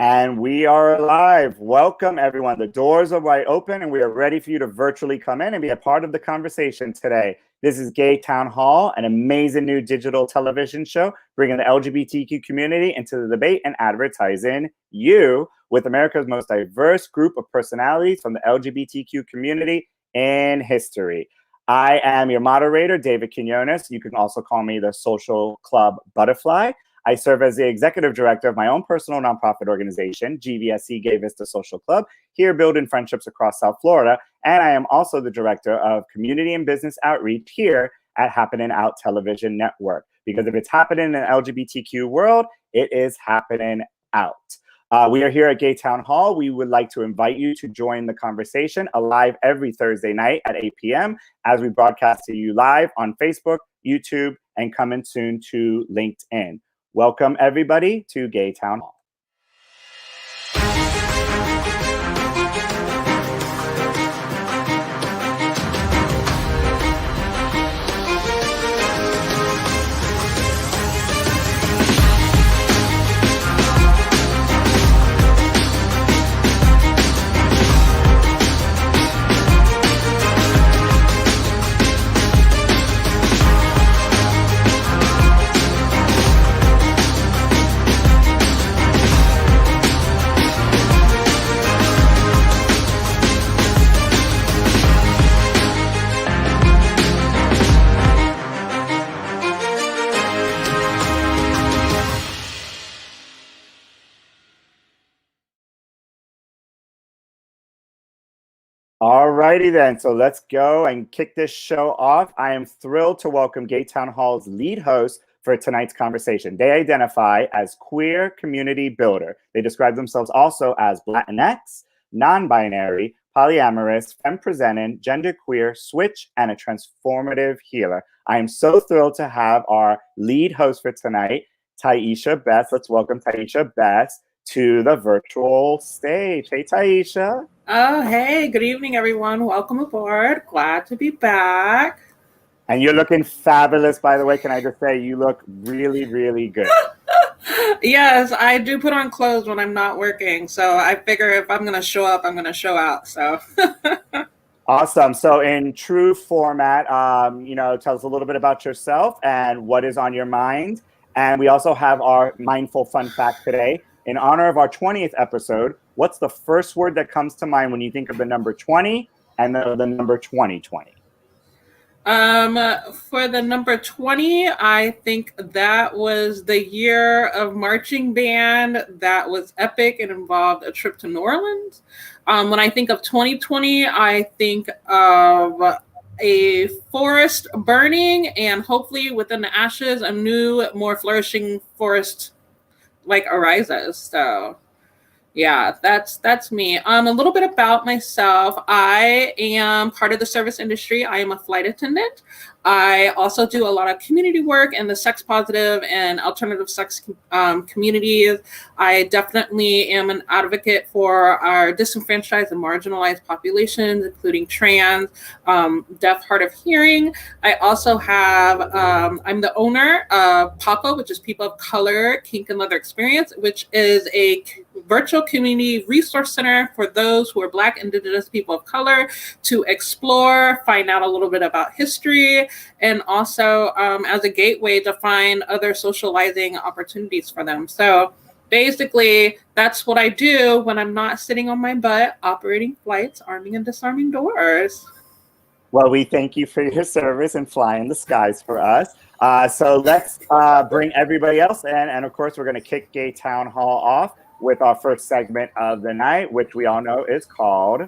And we are live. Welcome, everyone. The doors are wide open, and we are ready for you to virtually come in and be a part of the conversation today. This is Gay Town Hall, an amazing new digital television show bringing the LGBTQ community into the debate and advertising you with America's most diverse group of personalities from the LGBTQ community in history. I am your moderator, David Quiñones. You can also call me the Social Club Butterfly. I serve as the executive director of my own personal nonprofit organization, GVSC Gay Vista Social Club, here building friendships across South Florida. And I am also the director of community and business outreach here at Happening Out Television Network. Because if it's happening in the LGBTQ world, it is happening out. We are here at Gay Town Hall. We would like to invite you to join the conversation live every Thursday night at 8 p.m. as we broadcast to you live on Facebook, YouTube, and coming soon to LinkedIn. Welcome, everybody, to Gay Town Hall. Alrighty then, so let's go and kick this show off. I am thrilled to welcome Gay Town Hall's lead host for tonight's conversation. They identify as queer community builder. They describe themselves also as Latinx, non-binary, polyamorous, femme-presenting, genderqueer, switch, and a transformative healer. I am so thrilled to have our lead host for tonight, Tyesha Best. Let's welcome Tyesha Best to the virtual stage. Hey, Tyesha. Oh, hey, good evening, everyone. Welcome aboard. Glad to be back. And you're looking fabulous, by the way. Can I just say, you look really, really good. Yes, I do put on clothes when I'm not working. So I figure if I'm going to show up, I'm going to show out. So Awesome. So in true format, tell us a little bit about yourself and what is on your mind. And we also have our mindful fun fact today. In honor of our 20th episode, what's the first word that comes to mind when you think of the number 20 and the number 2020? For the number 20, I think that was the year of marching band that was epic and involved a trip to New Orleans. When I think of 2020, I think of a forest burning and hopefully within the ashes, a new, more flourishing forest arises. So yeah, that's me. A little bit about myself. I am part of the service industry. I am a flight attendant. I also do a lot of community work in the sex positive and alternative sex communities. I definitely am an advocate for our disenfranchised and marginalized populations, including trans, deaf, hard of hearing. I also have, I'm the owner of PACO, which is People of Color Kink and Leather Experience, which is a virtual community resource center for those who are Black, Indigenous, people of color to explore, find out a little bit about history, and also as a gateway to find other socializing opportunities for them. So basically, that's what I do when I'm not sitting on my butt operating flights, arming and disarming doors. Well, we thank you for your service and flying the skies for us. So let's bring everybody else in. And of course, we're going to kick Gay Town Hall off with our first segment of the night, which we all know is called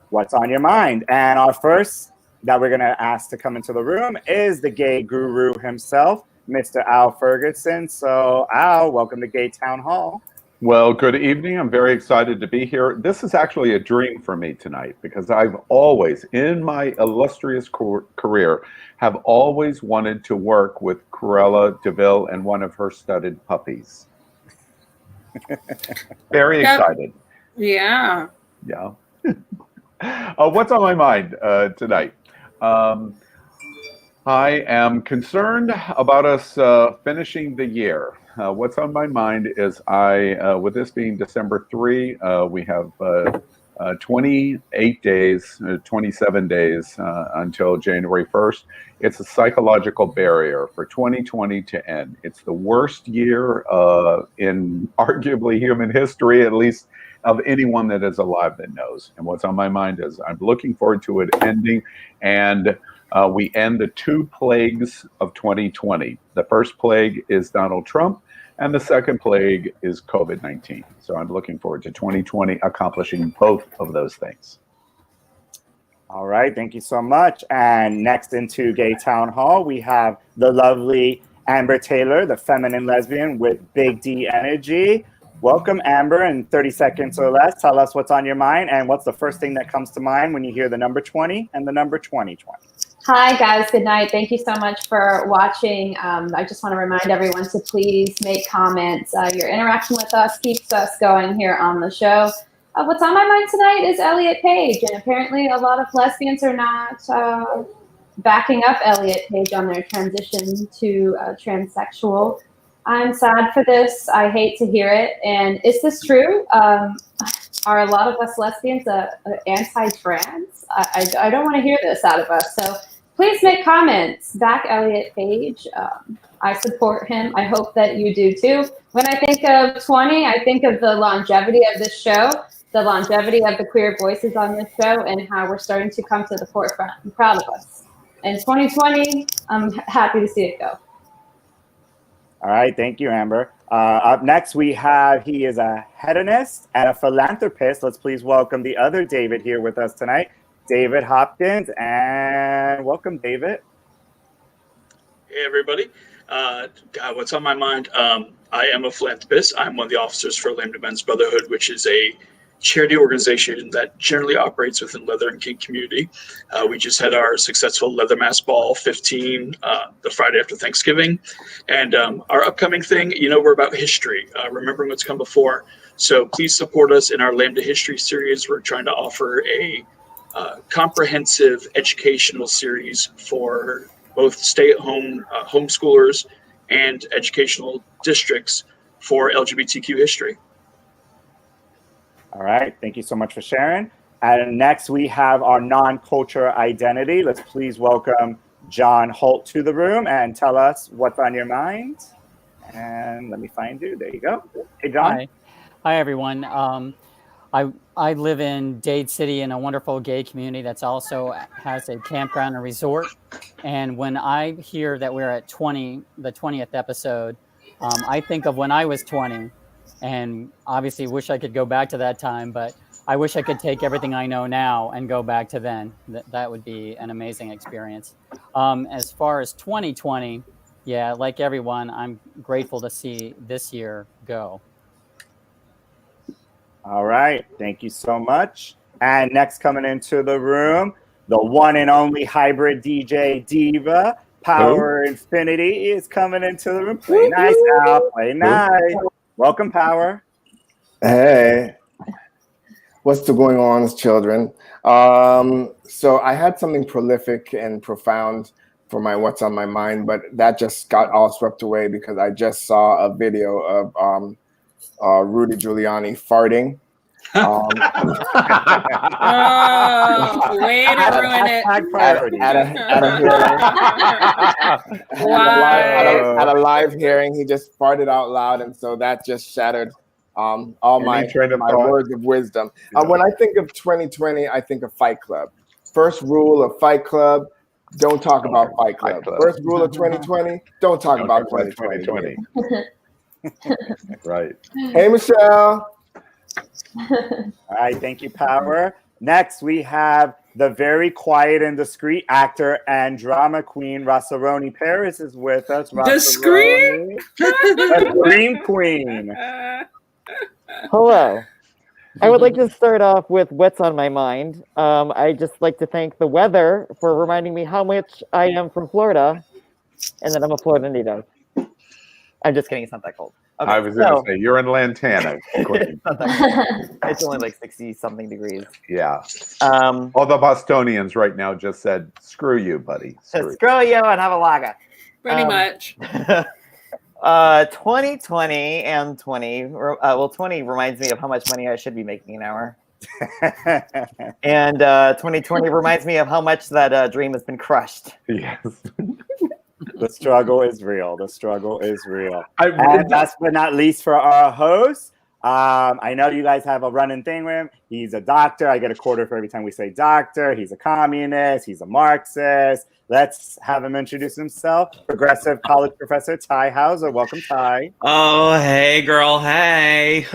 What's on Your Mind? And our first that we're going to ask to come into the room is the gay guru himself, Mr. Al Ferguson. So, Al, welcome to Gay Town Hall. Well, good evening. I'm very excited to be here. This is actually a dream for me tonight because I've always, in my illustrious career, have always wanted to work with Cruella DeVille and one of her studded puppies. Very excited. Yeah. Yeah. What's on my mind tonight? I am concerned about us finishing the year. what's on my mind is with this being December 3, we have 28 days, 27 days until January 1st. It's a psychological barrier for 2020 to end. It's the worst year in arguably human history, at least of anyone that is alive that knows. And what's on my mind is I'm looking forward to it ending, and we end the 2 plagues of 2020. The first plague is Donald Trump, and the second plague is COVID-19. So I'm looking forward to 2020 accomplishing both of those things. All right, thank you so much. And next into Gay Town Hall, we have the lovely Amber Taylor, the feminine lesbian with big D energy. Welcome, Amber, in 30 seconds or less. Tell us what's on your mind and what's the first thing that comes to mind when you hear the number 20 and the number 2020. Hi, guys. Good night. Thank you so much for watching. I just want to remind everyone to please make comments. Your interaction with us keeps us going here on the show. What's on my mind tonight is Elliot Page, and apparently a lot of lesbians are not backing up Elliot Page on their transition to transsexual. I'm sad for this. I hate to hear it. And is this true? Are a lot of us lesbians anti-trans? I don't want to hear this out of us. So please make comments. Back Elliot Page. I support him. I hope that you do too. When I think of 20, I think of the longevity of this show, the longevity of the queer voices on this show, and how we're starting to come to the forefront. I'm proud of us. And 2020, I'm happy to see it go. All right, thank you, Amber. Up next, he is a hedonist and a philanthropist. Let's please welcome the other David here with us tonight, David Hopkins, and welcome, David. Hey, everybody. God, what's on my mind? I am a philanthropist. I'm one of the officers for Lambda Men's Brotherhood, which is a charity organization that generally operates within leather and kink community. We just had our successful Leather Mass Ball 15 the Friday after Thanksgiving. And our upcoming thing, we're about history, remembering what's come before. So please support us in our Lambda History series. We're trying to offer a comprehensive educational series for both stay-at-home homeschoolers and educational districts for LGBTQ history. All right, thank you so much for sharing. And next we have our non-culture identity. Let's please welcome John Holt to the room and tell us what's on your mind. And let me find you. There you go. Hey, John. Hi everyone. I live in Dade City in a wonderful gay community that's also has a campground and resort. And when I hear that we're at 20, the 20th episode, I think of when I was 20. And obviously wish I could go back to that time, but I wish I could take everything I know now and go back to then. That would be an amazing experience. As far as 2020, yeah, like everyone, I'm grateful to see this year go. All right, thank you so much. And next coming into the room, the one and only hybrid DJ diva, Power Infinity, is coming into the room. Play nice now, play nice. Welcome, Power. Hey, what's going on, children? So I had something prolific and profound for my what's on my mind, but that just got all swept away because I just saw a video of Rudy Giuliani farting. Way to ruin it. At a live hearing, he just farted out loud, and so that just shattered all my words of wisdom. When I think of 2020, I think of Fight Club. First rule of Fight Club, don't talk about Fight Club. First rule of 2020, don't talk about 2020. Right. Hey, Michelle. All right, thank you, Power. Next, we have the very quiet and discreet actor and drama queen, Rossaroni Paris, is with us. Discreet? The Scream Queen. Hello. I would like to start off with what's on my mind. I just like to thank the weather for reminding me how much I am from Florida, and that I'm a Florida native. I'm just kidding, it's not that cold. Okay, I was going to say, you're in Lantana. It's only like 60-something degrees. Yeah. All the Bostonians right now just said, screw you, buddy. Screw you and have a lager. Pretty much. 2020 and 20. 20 reminds me of how much money I should be making an hour. And 2020 reminds me of how much that dream has been crushed. Yes. The struggle is real. The struggle is real. And last but not least for our host, I know you guys have a running thing with him. He's a doctor. I get a quarter for every time we say doctor. He's a communist. He's a Marxist. Let's have him introduce himself. Progressive college professor Ty Hauser. Welcome, Ty. Oh, hey, girl. Hey.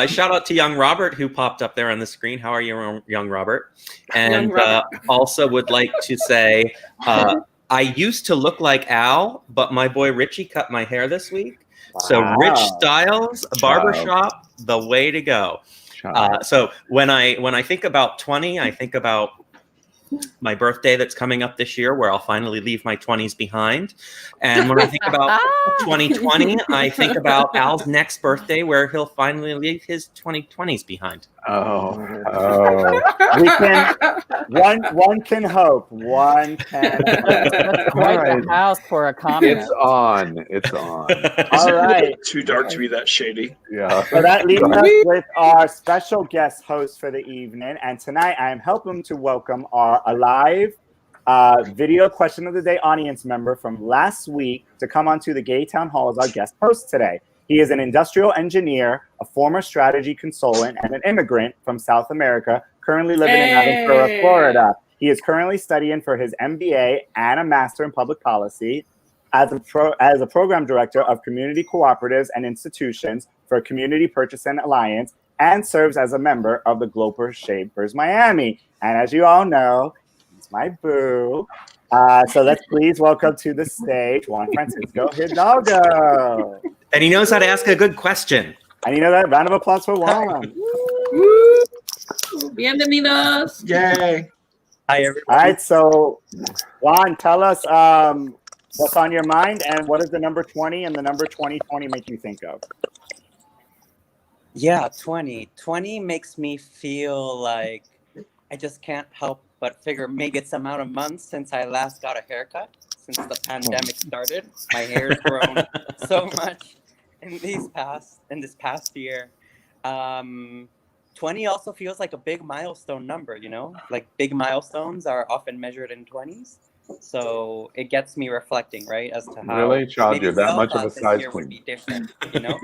Shout out to young Robert who popped up there on the screen. How are you, young Robert? And also would like to say I used to look like Al, but my boy Richie cut my hair this week. Wow. So Rich Styles, barbershop, the way to go. So when I think about 20, I think about my birthday that's coming up this year, where I'll finally leave my 20s behind. And when I think about 2020, I think about Al's next birthday, where he'll finally leave his 2020s behind. We can one can hope. One can hope. That's quite the house for a comment. It's on. All right. Too dark to be that shady. Yeah. So that leaves us with our special guest host for the evening. And tonight I am helping to welcome our alive video question of the day audience member from last week to come onto the Gay Town Hall as our guest host today. He is an industrial engineer, a former strategy consultant, and an immigrant from South America, currently living in Aventura, Florida. He is currently studying for his MBA and a Master in Public Policy as a program director of community cooperatives and institutions for Community Purchasing Alliance, and serves as a member of the Global Shapers Miami. And as you all know, he's my boo. So let's please welcome to the stage Juan Francisco Hidalgo. And he knows how to ask a good question. And you know that? Round of applause for Juan. Bienvenidos. Yay. Hi, everybody. All right, so Juan, tell us what's on your mind and what does the number 20 and the number 2020 make you think of? Yeah, 20. 20 makes me feel like I just can't help but figure maybe it's the amount of months since I last got a haircut, since the pandemic started. My hair's grown so much in this past year. 20 also feels like a big milestone number, you know? Like big milestones are often measured in 20s. So it gets me reflecting, right, as to how really, child, you're that much of a size queen. Would be different, you know?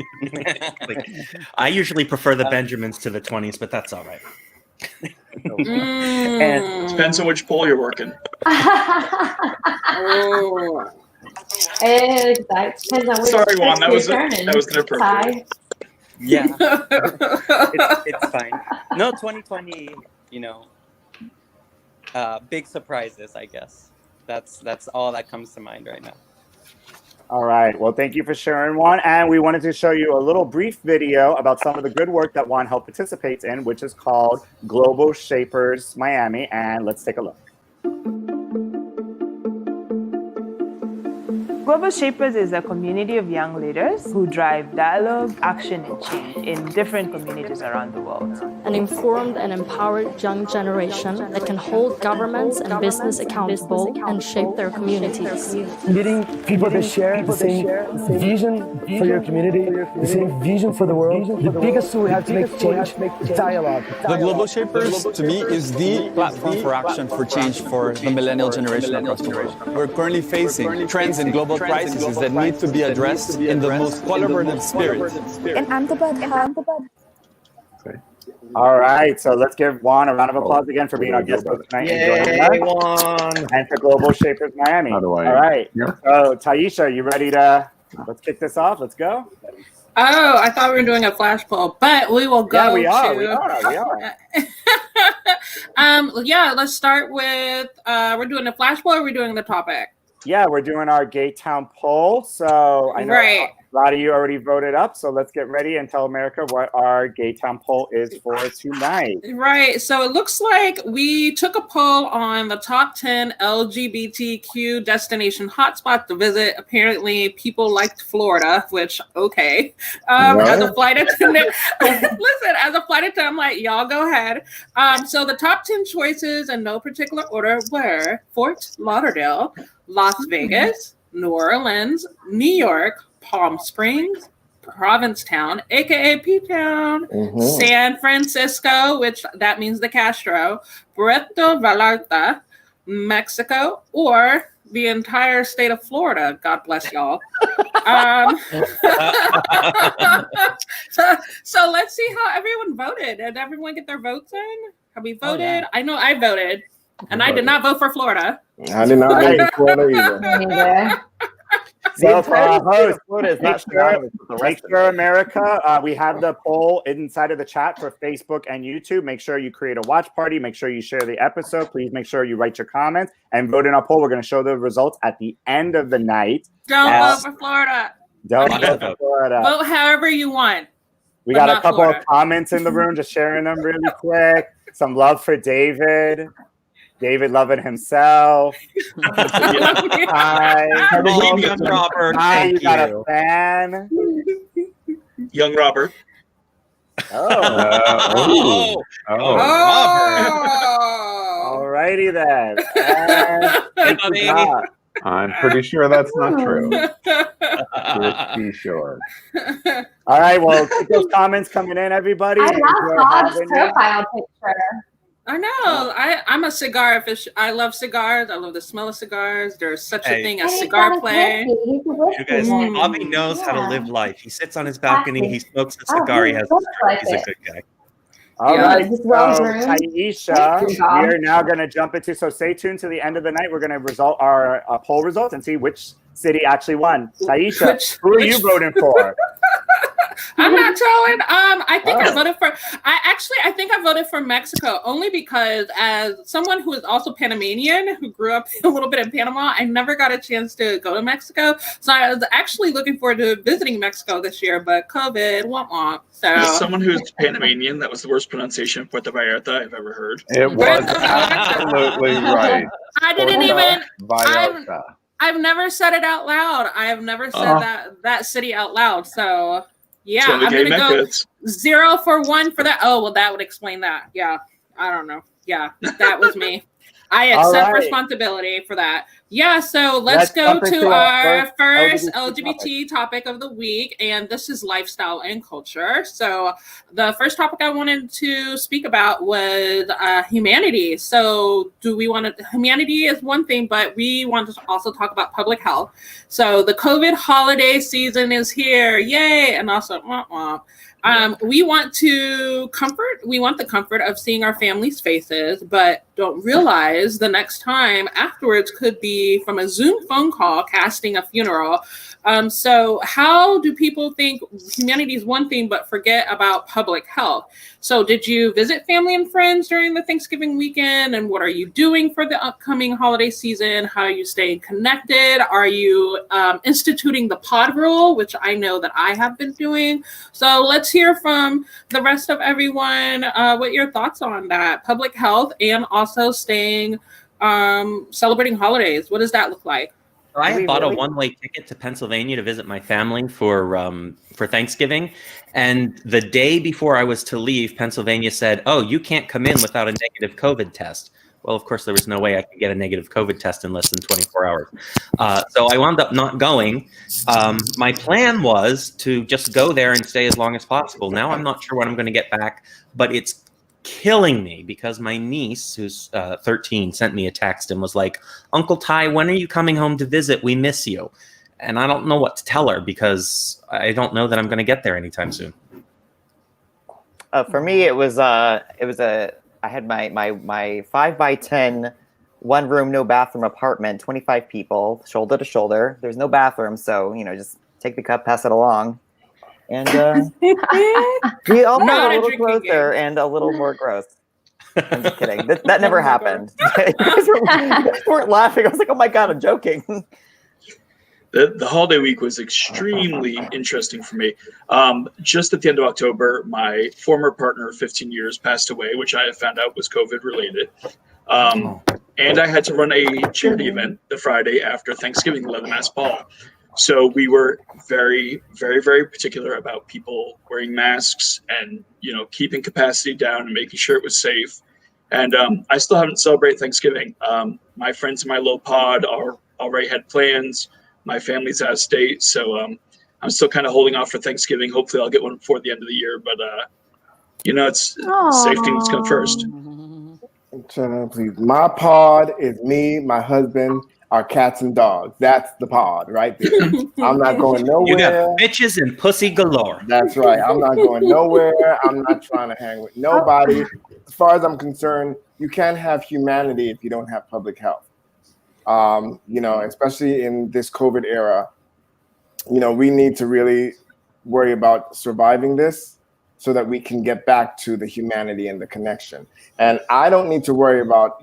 I usually prefer the Benjamins to the 20s, but that's all right. And depends on which poll you're working. That depends on which. Sorry, Juan, that was inappropriate. Yeah, it's fine. No, 2020, you know, big surprises, I guess. That's all that comes to mind right now. All right. Well, thank you for sharing, Juan. And we wanted to show you a little brief video about some of the good work that Juan helped participate in, which is called Global Shapers Miami. And let's take a look. Global Shapers is a community of young leaders who drive dialogue, action, and change in different communities around the world. An informed and empowered young generation that can hold governments and business accountable and shape their communities. Meeting people that share the same vision for your community, the same vision for the world. The biggest tool we have to make change is dialogue. The Global Shapers, to me, is the platform for action for change for the millennial generation across the world. We're currently facing trends in global crises that need to be addressed in the most collaborative spirit. All right, so let's give Juan a round of applause again for being our guest host tonight. Yay, Juan! And for Global Shapers Miami. All right, so Tyesha, you ready to, let's kick this off, let's go. Oh, I thought we were doing a flash poll, but we will go. Yeah, we are. Yeah, let's start with, we're doing a flash poll or we're doing the topic? Yeah, we're doing our Gay Town poll. So I know a lot of you already voted up. So let's get ready and tell America what our Gay Town poll is for tonight. Right. So it looks like we took a poll on the top 10 LGBTQ destination hotspots to visit. Apparently, people liked Florida, which, okay. As a flight attendant, listen, as a flight attendant, I'm like, y'all go ahead. So the top 10 choices in no particular order were Fort Lauderdale, Las Vegas, New Orleans, New York, Palm Springs, Provincetown, aka P-Town, San Francisco, which that means the Castro, Puerto Vallarta, Mexico, or the entire state of Florida. God bless y'all. So let's see how everyone voted. Did everyone get their votes in? Have we voted? Oh, yeah. I know I voted, and I did not vote for Florida. I did not vote for Florida either. So for our host, make sure America, we have the poll inside of the chat for Facebook and YouTube. Make sure you create a watch party. Make sure you share the episode. Please make sure you write your comments and vote in our poll. We're going to show the results at the end of the night. Don't vote for Florida. Don't vote for Florida. Vote however you want. We got a couple of comments in the room, just sharing them really quick. Some love for David. David loving himself. Hi. Young Robert. Hi, you got a fan. Young Robert. Oh. All righty then. I'm pretty sure that's not true. Pretty sure. All right, well, keep those comments coming in, everybody. I love Todd's profile picture. I know. I'm a cigar fish. I love cigars. I love the smell of cigars. There's such a thing as cigar play. You guys, Bobby knows how to live life. He sits on his balcony. He smokes a cigar. He has a drink. He's a good guy. All right, so Tyesha, we are now going to jump into, so stay tuned to the end of the night. We're going to result our poll results and see which city actually won. Tyesha, who are you voting for? I'm not telling. I think I voted for. I think I voted for Mexico only because, as someone who is also Panamanian who grew up a little bit in Panama, I never got a chance to go to Mexico. So I was actually looking forward to visiting Mexico this year, but COVID, womp womp. So as someone who's Panamanian, that was the worst pronunciation of Puerto Vallarta I've ever heard. It was absolutely right. I didn't even. I've never said it out loud. I have never said that city out loud. So. Yeah, I'm going to go 0 for 1 for that. Oh, well, that would explain that. Yeah, I don't know. Yeah, that was me. I accept responsibility for that. Yeah, so let's go to our first LGBT topic of the week, and this is lifestyle and culture. So the first topic I wanted to speak about was humanity. So humanity is one thing, but we want to also talk about public health. So the COVID holiday season is here. Yay! And also, we want the comfort of seeing our families' faces, but don't realize the next time afterwards could be from a Zoom phone call casting a funeral. So how do people think humanity is one thing but forget about public health? So did you visit family and friends during the Thanksgiving weekend? And what are you doing for the upcoming holiday season? How are you staying connected? Are you instituting the pod rule, which I know that I have been doing? So let's hear from the rest of everyone what your thoughts on that. Public health and also staying, celebrating holidays. What does that look like? I bought a one-way ticket to Pennsylvania to visit my family for Thanksgiving, and the day before I was to leave, Pennsylvania said, "Oh, you can't come in without a negative COVID test." Well, of course, there was no way I could get a negative COVID test in less than 24 hours. So I wound up not going. My plan was to just go there and stay as long as possible. Now I'm not sure when I'm going to get back, but it's killing me because my niece, who's 13, sent me a text and was like, "Uncle Ty, when are you coming home to visit? We miss you." And I don't know what to tell her because I don't know that I'm going to get there anytime soon. For me, I had my 5x10, 1 room, no bathroom apartment, 25 people, shoulder to shoulder. There's no bathroom, so just take the cup, pass it along. And we all got a little closer and a little more gross. I'm just kidding. That never happened. You guys weren't laughing. I was like, oh my God, I'm joking. The holiday week was extremely interesting for me. Just at the end of October, my former partner of 15 years passed away, which I found out was COVID related. And I had to run a charity event the Friday after Thanksgiving, 11 Mass Ball. So we were very, very, very particular about people wearing masks and, keeping capacity down and making sure it was safe. And I still haven't celebrated Thanksgiving. My friends in my little pod already had plans. My family's out of state. So I'm still kind of holding off for Thanksgiving. Hopefully I'll get one before the end of the year, but it's safety needs to come first. Please. My pod is me, my husband, our cats and dogs. That's the pod right there. I'm not going nowhere. You got bitches and pussy galore. That's right. I'm not going nowhere. I'm not trying to hang with nobody. As far as I'm concerned, you can't have humanity if you don't have public health. Especially in this COVID era, we need to really worry about surviving this so that we can get back to the humanity and the connection. And I don't need to worry about,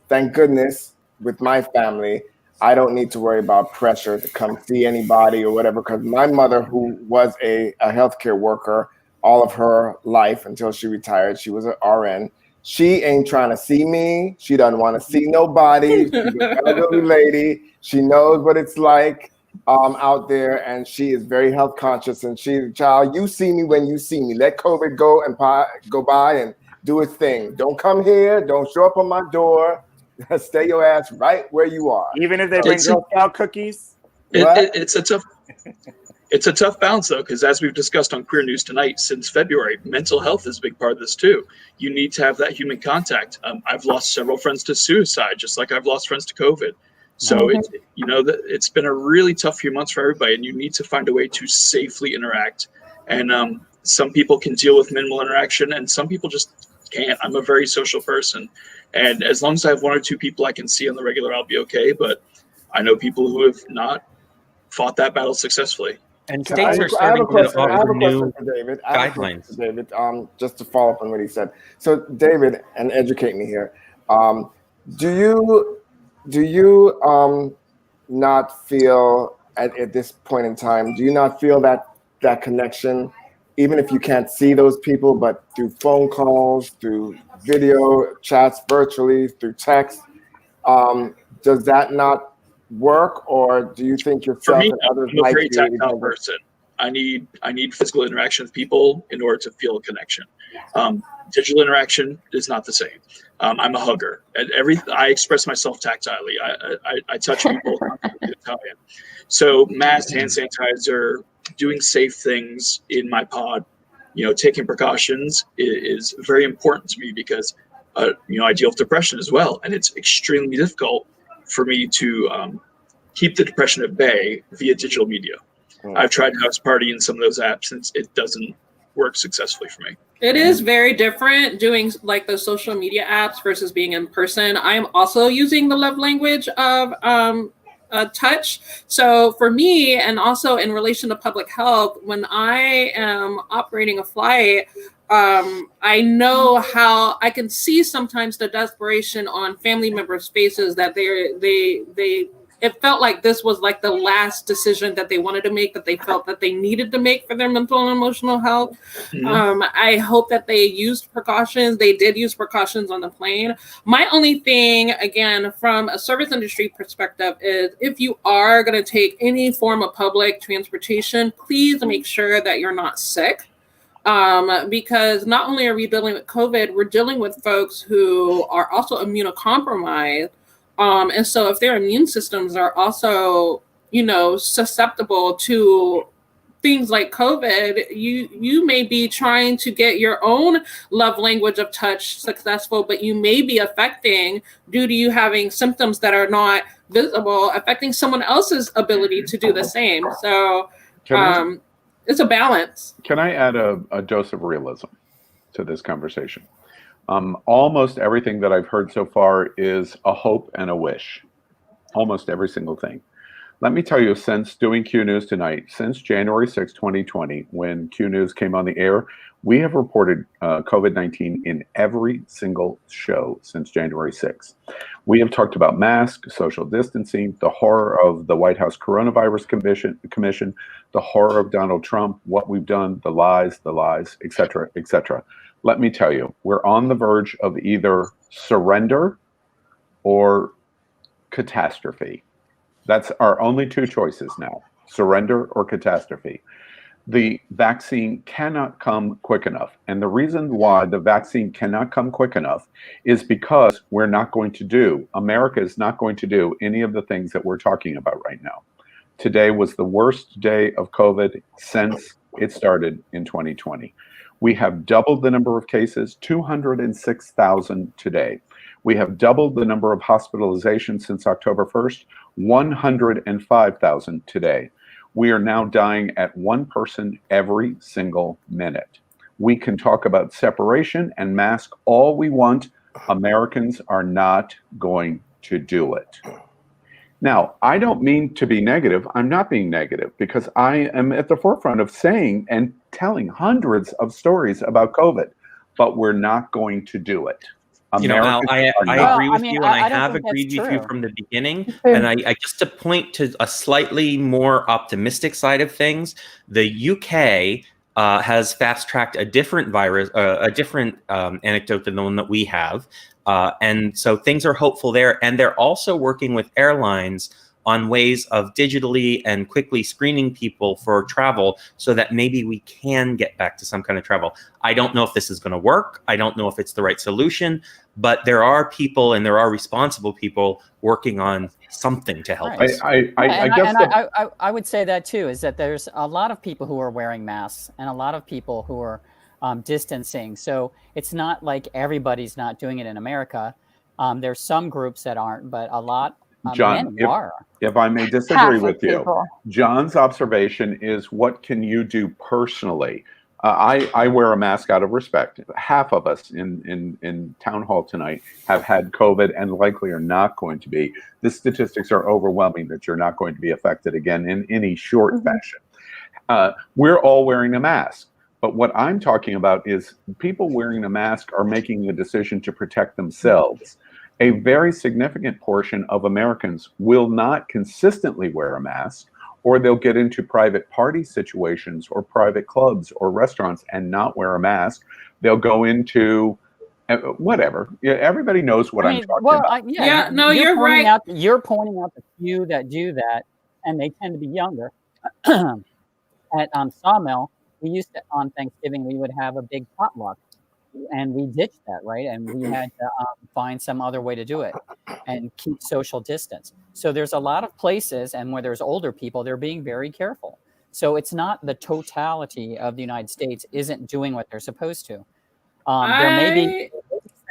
thank goodness with my family, I don't need to worry about pressure to come see anybody or whatever, because my mother, who was a healthcare worker all of her life until she retired, she was an RN. She ain't trying to see me. She doesn't want to see nobody. She's an elderly lady. She knows what it's like out there, and she is very health conscious. And she's, child, you see me when you see me. Let COVID go by and do its thing. Don't come here. Don't show up on my door. Stay your ass right where you are. Even if they bring Girl Scout cookies? It's a tough balance, though, because as we've discussed on Queer News Tonight, since February, mental health is a big part of this too. You need to have that human contact. I've lost several friends to suicide, just like I've lost friends to COVID. So it's been a really tough few months for everybody, and you need to find a way to safely interact. And some people can deal with minimal interaction, and some people just can't. I'm a very social person, and as long as I have one or two people I can see on the regular, I'll be okay. But I know people who have not fought that battle successfully. And states are starting to offer new guidelines. David, just to follow up on what he said. So, David, and educate me here. Do you not feel at this point in time? Do you not feel that connection, even if you can't see those people, but through phone calls, through video chats, virtually, through text? Does that not work, or do you think yourself and others I'm a might very be tactile person. I need physical interaction with people in order to feel a connection. Digital interaction is not the same. I'm a hugger. I express myself tactilely. I touch people. Italian. So mask, hand sanitizer, doing safe things in my pod, taking precautions is very important to me because I deal with depression as well, and it's extremely difficult for me to keep the depression at bay via digital media. I've tried House Party and some of those apps, and it doesn't work successfully for me. It is very different doing like the social media apps versus being in person. I am also using the love language of touch. So for me, and also in relation to public health, when I am operating a flight, I know how I can see sometimes the desperation on family members' faces that it felt like this was like the last decision that they wanted to make, that they felt that they needed to make for their mental and emotional health. Mm-hmm. I hope that they used precautions. They did use precautions on the plane. My only thing, again, from a service industry perspective, is if you are going to take any form of public transportation, please make sure that you're not sick. Because not only are we dealing with COVID, we're dealing with folks who are also immunocompromised. And so if their immune systems are also, susceptible to things like COVID, you may be trying to get your own love language of touch successful, but you may be affecting, due to you having symptoms that are not visible, affecting someone else's ability to do the same. So it's a balance. Can I add a dose of realism to this conversation? Almost everything that I've heard so far is a hope and a wish. Almost every single thing. Let me tell you, since doing Q News Tonight, since January 6, 2020, when Q News came on the air, we have reported COVID-19 in every single show since January 6. We have talked about masks, social distancing, the horror of the White House Coronavirus Commission, the horror of Donald Trump, what we've done, the lies, et cetera, et cetera. Let me tell you, we're on the verge of either surrender or catastrophe. That's our only two choices now, surrender or catastrophe. The vaccine cannot come quick enough. And the reason why the vaccine cannot come quick enough is because America is not going to do any of the things that we're talking about right now. Today was the worst day of COVID since it started in 2020. We have doubled the number of cases, 206,000 today. We have doubled the number of hospitalizations since October 1st, 105,000 today. We are now dying at one person every single minute. We can talk about separation and mask all we want. Americans are not going to do it. Now, I don't mean to be negative. I'm not being negative because I am at the forefront of saying and telling hundreds of stories about COVID, but we're not going to do it. You know, Al, I agree with you, and I have agreed with you from the beginning. And I just to point to a slightly more optimistic side of things, the UK has fast-tracked a different virus, a different anecdote than the one that we have. And so things are hopeful there. And they're also working with airlines on ways of digitally and quickly screening people for travel so that maybe we can get back to some kind of travel. I don't know if this is going to work. I don't know if it's the right solution, but there are people and there are responsible people working on something to help us. I would say that too, is that there's a lot of people who are wearing masks and a lot of people who are distancing. So it's not like everybody's not doing it in America. There's some groups that aren't, but a lot John, if I may disagree with you, John's observation is what can you do personally? I wear a mask out of respect. Half of us in town hall tonight have had COVID and likely are not going to be. The statistics are overwhelming that you're not going to be affected again in any short fashion. We're all wearing a mask. But what I'm talking about is people wearing a mask are making the decision to protect themselves. A very significant portion of Americans will not consistently wear a mask, or they'll get into private party situations or private clubs or restaurants and not wear a mask. They'll go into whatever. Yeah, everybody knows what I'm talking about. You're right. You're pointing out the few that do that, and they tend to be younger. At Sawmill, we used to, on Thanksgiving, we would have a big potluck. And we ditched that, right? And we had to find some other way to do it and keep social distance. So there's a lot of places, and where there's older people, they're being very careful. So it's not the totality of the United States isn't doing what they're supposed to. There may be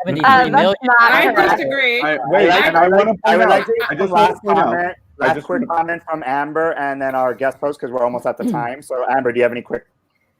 73 million. I disagree. Last quick comment from Amber and then our guest host, because we're almost at the time. So Amber, do you have any quick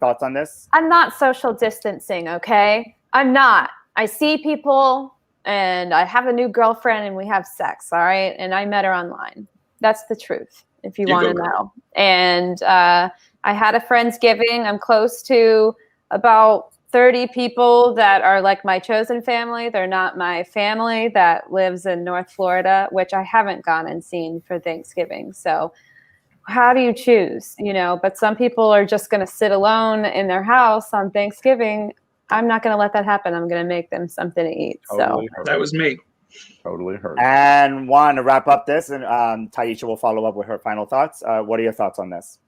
thoughts on this? I'm not social distancing, okay? I'm not. I see people and I have a new girlfriend and we have sex, all right? And I met her online. That's the truth, if you want to know. And I had a Friendsgiving. I'm close to about 30 people that are like my chosen family. They're not my family that lives in North Florida, which I haven't gone and seen for Thanksgiving. So how do you choose, you know? But some people are just going to sit alone in their house on Thanksgiving. I'm not going to let that happen. I'm going to make them something to eat. Totally so that was me. Totally heard. And Juan, to wrap up this, and Tyesha will follow up with her final thoughts. What are your thoughts on this?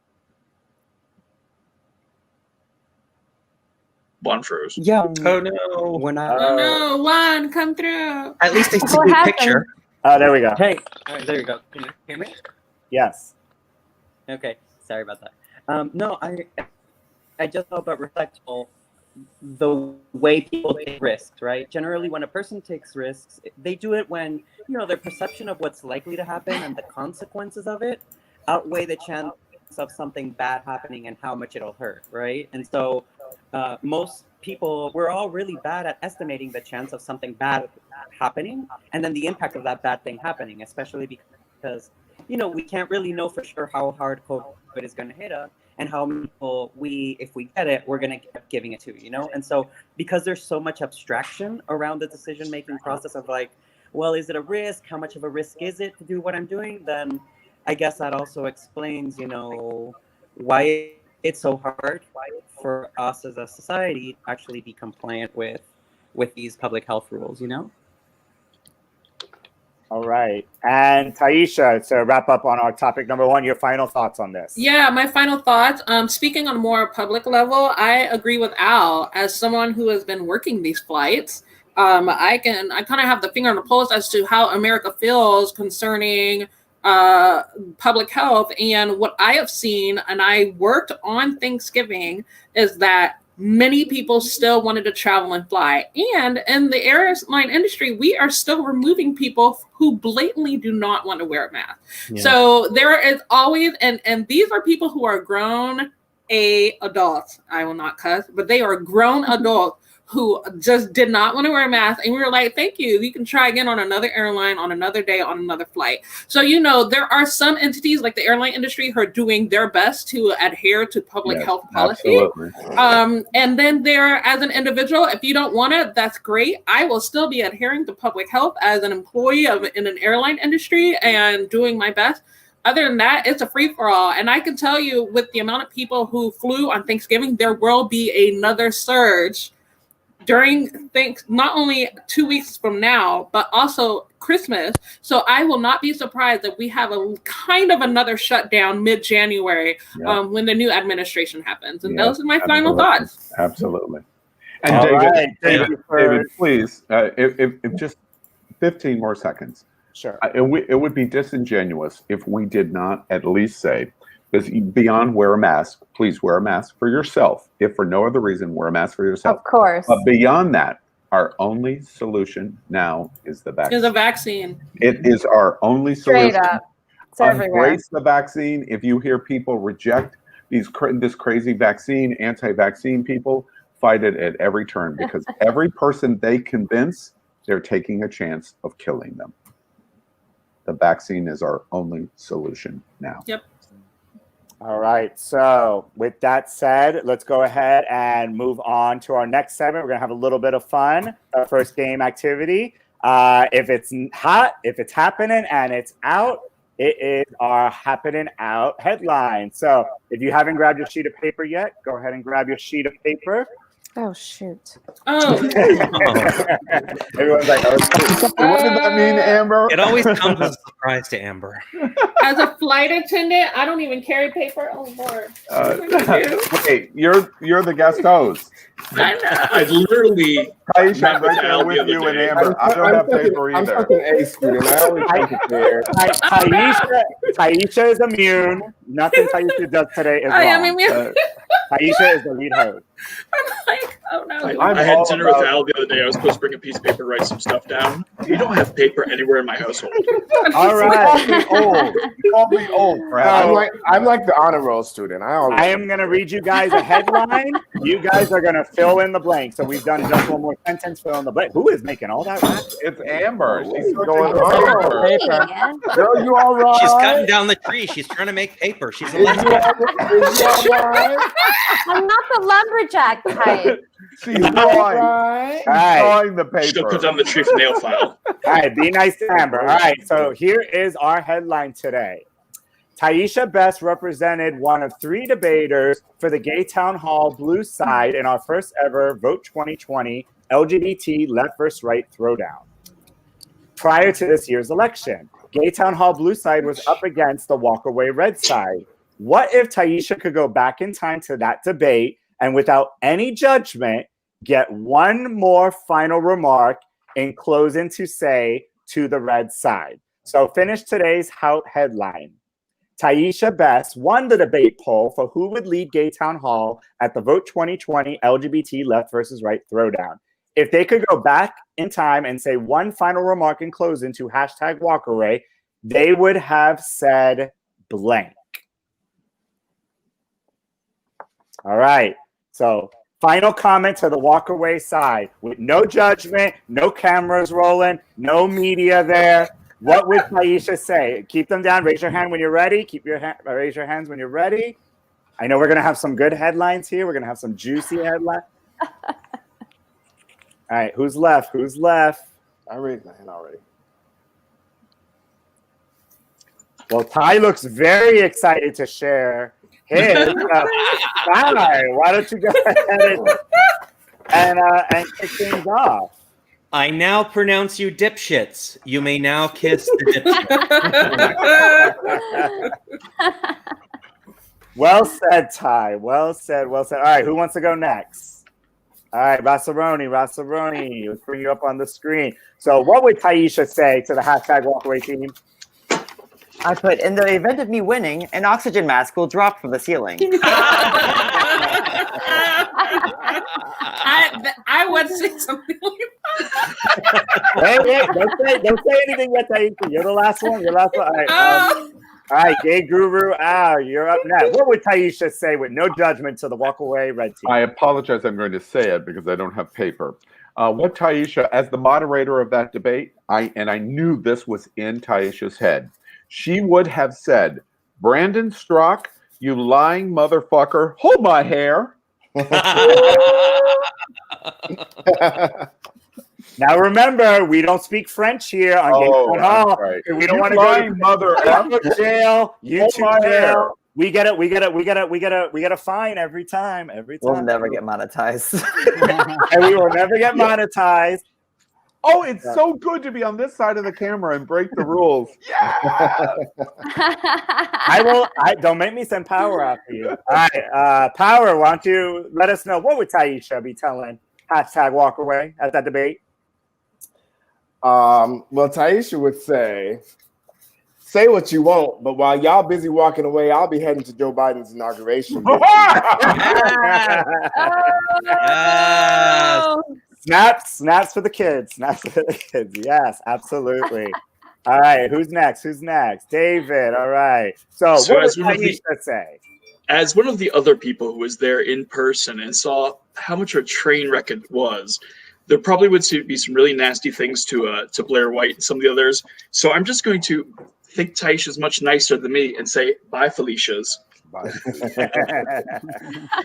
Juan froze. Yeah. Oh no. Oh no, Juan, come through. At least it's a good picture. Oh, there we go. Hey, all right, there you go. Can you hear me? Yes. Okay, sorry about that. No, I just thought about respectful the way people take risks, right? Generally, when a person takes risks, they do it when, you know, their perception of what's likely to happen and the consequences of it outweigh the chance of something bad happening and how much it'll hurt, right? And so most people, we're all really bad at estimating the chance of something bad happening and then the impact of that bad thing happening, especially because, you know, we can't really know for sure how hard COVID is going to hit us and how many people if we get it, we're going to keep giving it to, you know? And so because there's so much abstraction around the decision-making process of like, well, is it a risk? How much of a risk is it to do what I'm doing? Then I guess that also explains, you know, why it's so hard for us as a society to actually be compliant with these public health rules, you know? All right. And Tyesha, to wrap up on our topic number one, your final thoughts on this. Yeah, my final thoughts. Speaking on a more public level, I agree with Al. As someone who has been working these flights, I kind of have the finger on the pulse as to how America feels concerning public health. And what I have seen, and I worked on Thanksgiving, is that many people still wanted to travel and fly. And in the airline industry, we are still removing people who blatantly do not want to wear a mask. Yeah. So there is always, and these are people who are grown adults. I will not cuss, but they are grown adults who just did not want to wear a mask. And we were like, thank you. You can try again on another airline, on another day, on another flight. So, you know, there are some entities like the airline industry who are doing their best to adhere to public health policy. And then there, as an individual, if you don't want it, that's great. I will still be adhering to public health as an employee in an airline industry and doing my best. Other than that, it's a free-for-all. And I can tell you, with the amount of people who flew on Thanksgiving, there will be another surge during not only 2 weeks from now, but also Christmas. So I will not be surprised if we have a kind of another shutdown mid-January when the new administration happens. And those are my final thoughts. Absolutely. And David, please, if just 15 more seconds. Sure. It would be disingenuous if we did not at least say, because beyond wear a mask, please wear a mask for yourself. If for no other reason, wear a mask for yourself. Of course. But beyond that, our only solution now is the vaccine. Is a vaccine. It is our only solution. Straight up. It's everywhere. Embrace the vaccine. If you hear people reject this crazy vaccine, anti-vaccine people, fight it at every turn, because every person they convince, they're taking a chance of killing them. The vaccine is our only solution now. Yep. All right. So with that said, let's go ahead and move on to our next segment. We're going to have a little bit of fun. Our first game activity. If it's hot, if it's happening and it's out, it is our happening out headline. So if you haven't grabbed your sheet of paper yet, go ahead and grab your sheet of paper. Oh, shoot. Oh. Everyone's like, oh, what does that mean, Amber? It always comes as a surprise to Amber. As a flight attendant, I don't even carry paper. Oh, Lord. Wait, you're the guest host. I know. I literally Tyesha, I'm right there with you and Amber. I don't have paper either. I'm fucking A student. I always take it there. Tyesha is immune. Nothing Tyesha does today is wrong. I am immune. Tyesha is the lead host. I'm like, oh no. I had dinner with Al the other day. I was supposed to bring a piece of paper, write some stuff down. You don't have paper anywhere in my household. All right. Old. Call me old, Brad. I'm like the honor roll student. I am going to read you guys a headline. You guys are going to fill in the blank. So we've done just one more sentence, fill in the blank. Who is making all that rap? It's Amber. She's going on. Girl, you all right? She's cutting down the tree. She's trying to make paper. She's a Is you all right? I'm not the lumberjack type. She's drawing. Drawing the paper. She'll cut down the tree for nail file. All right, be nice to Amber. All right, so here is our headline today. Tyesha Best represented one of 3 debaters for the Gay Town Hall Blue Side in our first ever Vote 2020 LGBT Left vs. Right Throwdown. Prior to this year's election, Gay Town Hall Blue Side was up against the Walkaway Red Side. What if Tyesha could go back in time to that debate and without any judgment, get one more final remark in closing to say to the red side? So finish today's headline. Tyesha Best won the debate poll for who would lead Gay Town Hall at the Vote 2020 LGBT Left vs. Right Throwdown. If they could go back in time and say one final remark in closing to #Walkaway, they would have said blank. All right. So final comment to the Walkaway side with no judgment, no cameras rolling, no media there. What would Tyesha say? Keep them down. Raise your hand when you're ready. Raise your hands when you're ready. I know we're going to have some good headlines here. We're going to have some juicy headlines. All right. Who's left? Who's left? I raised my hand already. Well, Ty looks very excited to share his. Ty, why don't you go ahead and kick things off? I now pronounce you dipshits. You may now kiss the dipshit. Well said, Ty. Well said. Well said. All right, who wants to go next? All right, Rassaroni. Let's bring you up on the screen. So what would Tyesha say to the #Walkaway team? I put, in the event of me winning, an oxygen mask will drop from the ceiling. I would say something like that. Hey, don't say anything yet, Tyesha. You're the last one. You're the last one. All right, Gay Guru, you're up next. What would Tyesha say with no judgment to the walk away red team? I apologize. I'm going to say it because I don't have paper. What Tyesha, as the moderator of that debate, I knew this was in Tyesha's head. She would have said, "Brandon Strzok, you lying motherfucker, hold my hair." Now remember, we don't speak French here on Gay Town Hall. Right. We don't want to go to mother jail, YouTube jail. We get a fine every time. We'll never get monetized. And we will never get monetized. Oh, it's so good to be on this side of the camera and break the rules. Yeah. I don't make me send Power after you. All right, Power, why don't you let us know what would Tyesha be telling #walkaway at that debate? Well, Tyesha would say what you want, but while y'all busy walking away, I'll be heading to Joe Biden's inauguration. Snaps for the kids. Snaps for the kids. Yes, absolutely. All right, who's next? David. All right. So what does Tyesha say? As one of the other people who was there in person and saw how much of a train wreck it was, there probably would be some really nasty things to Blair White and some of the others. So I'm just going to think Tyesha's much nicer than me and say, bye, Felicia's. Bye.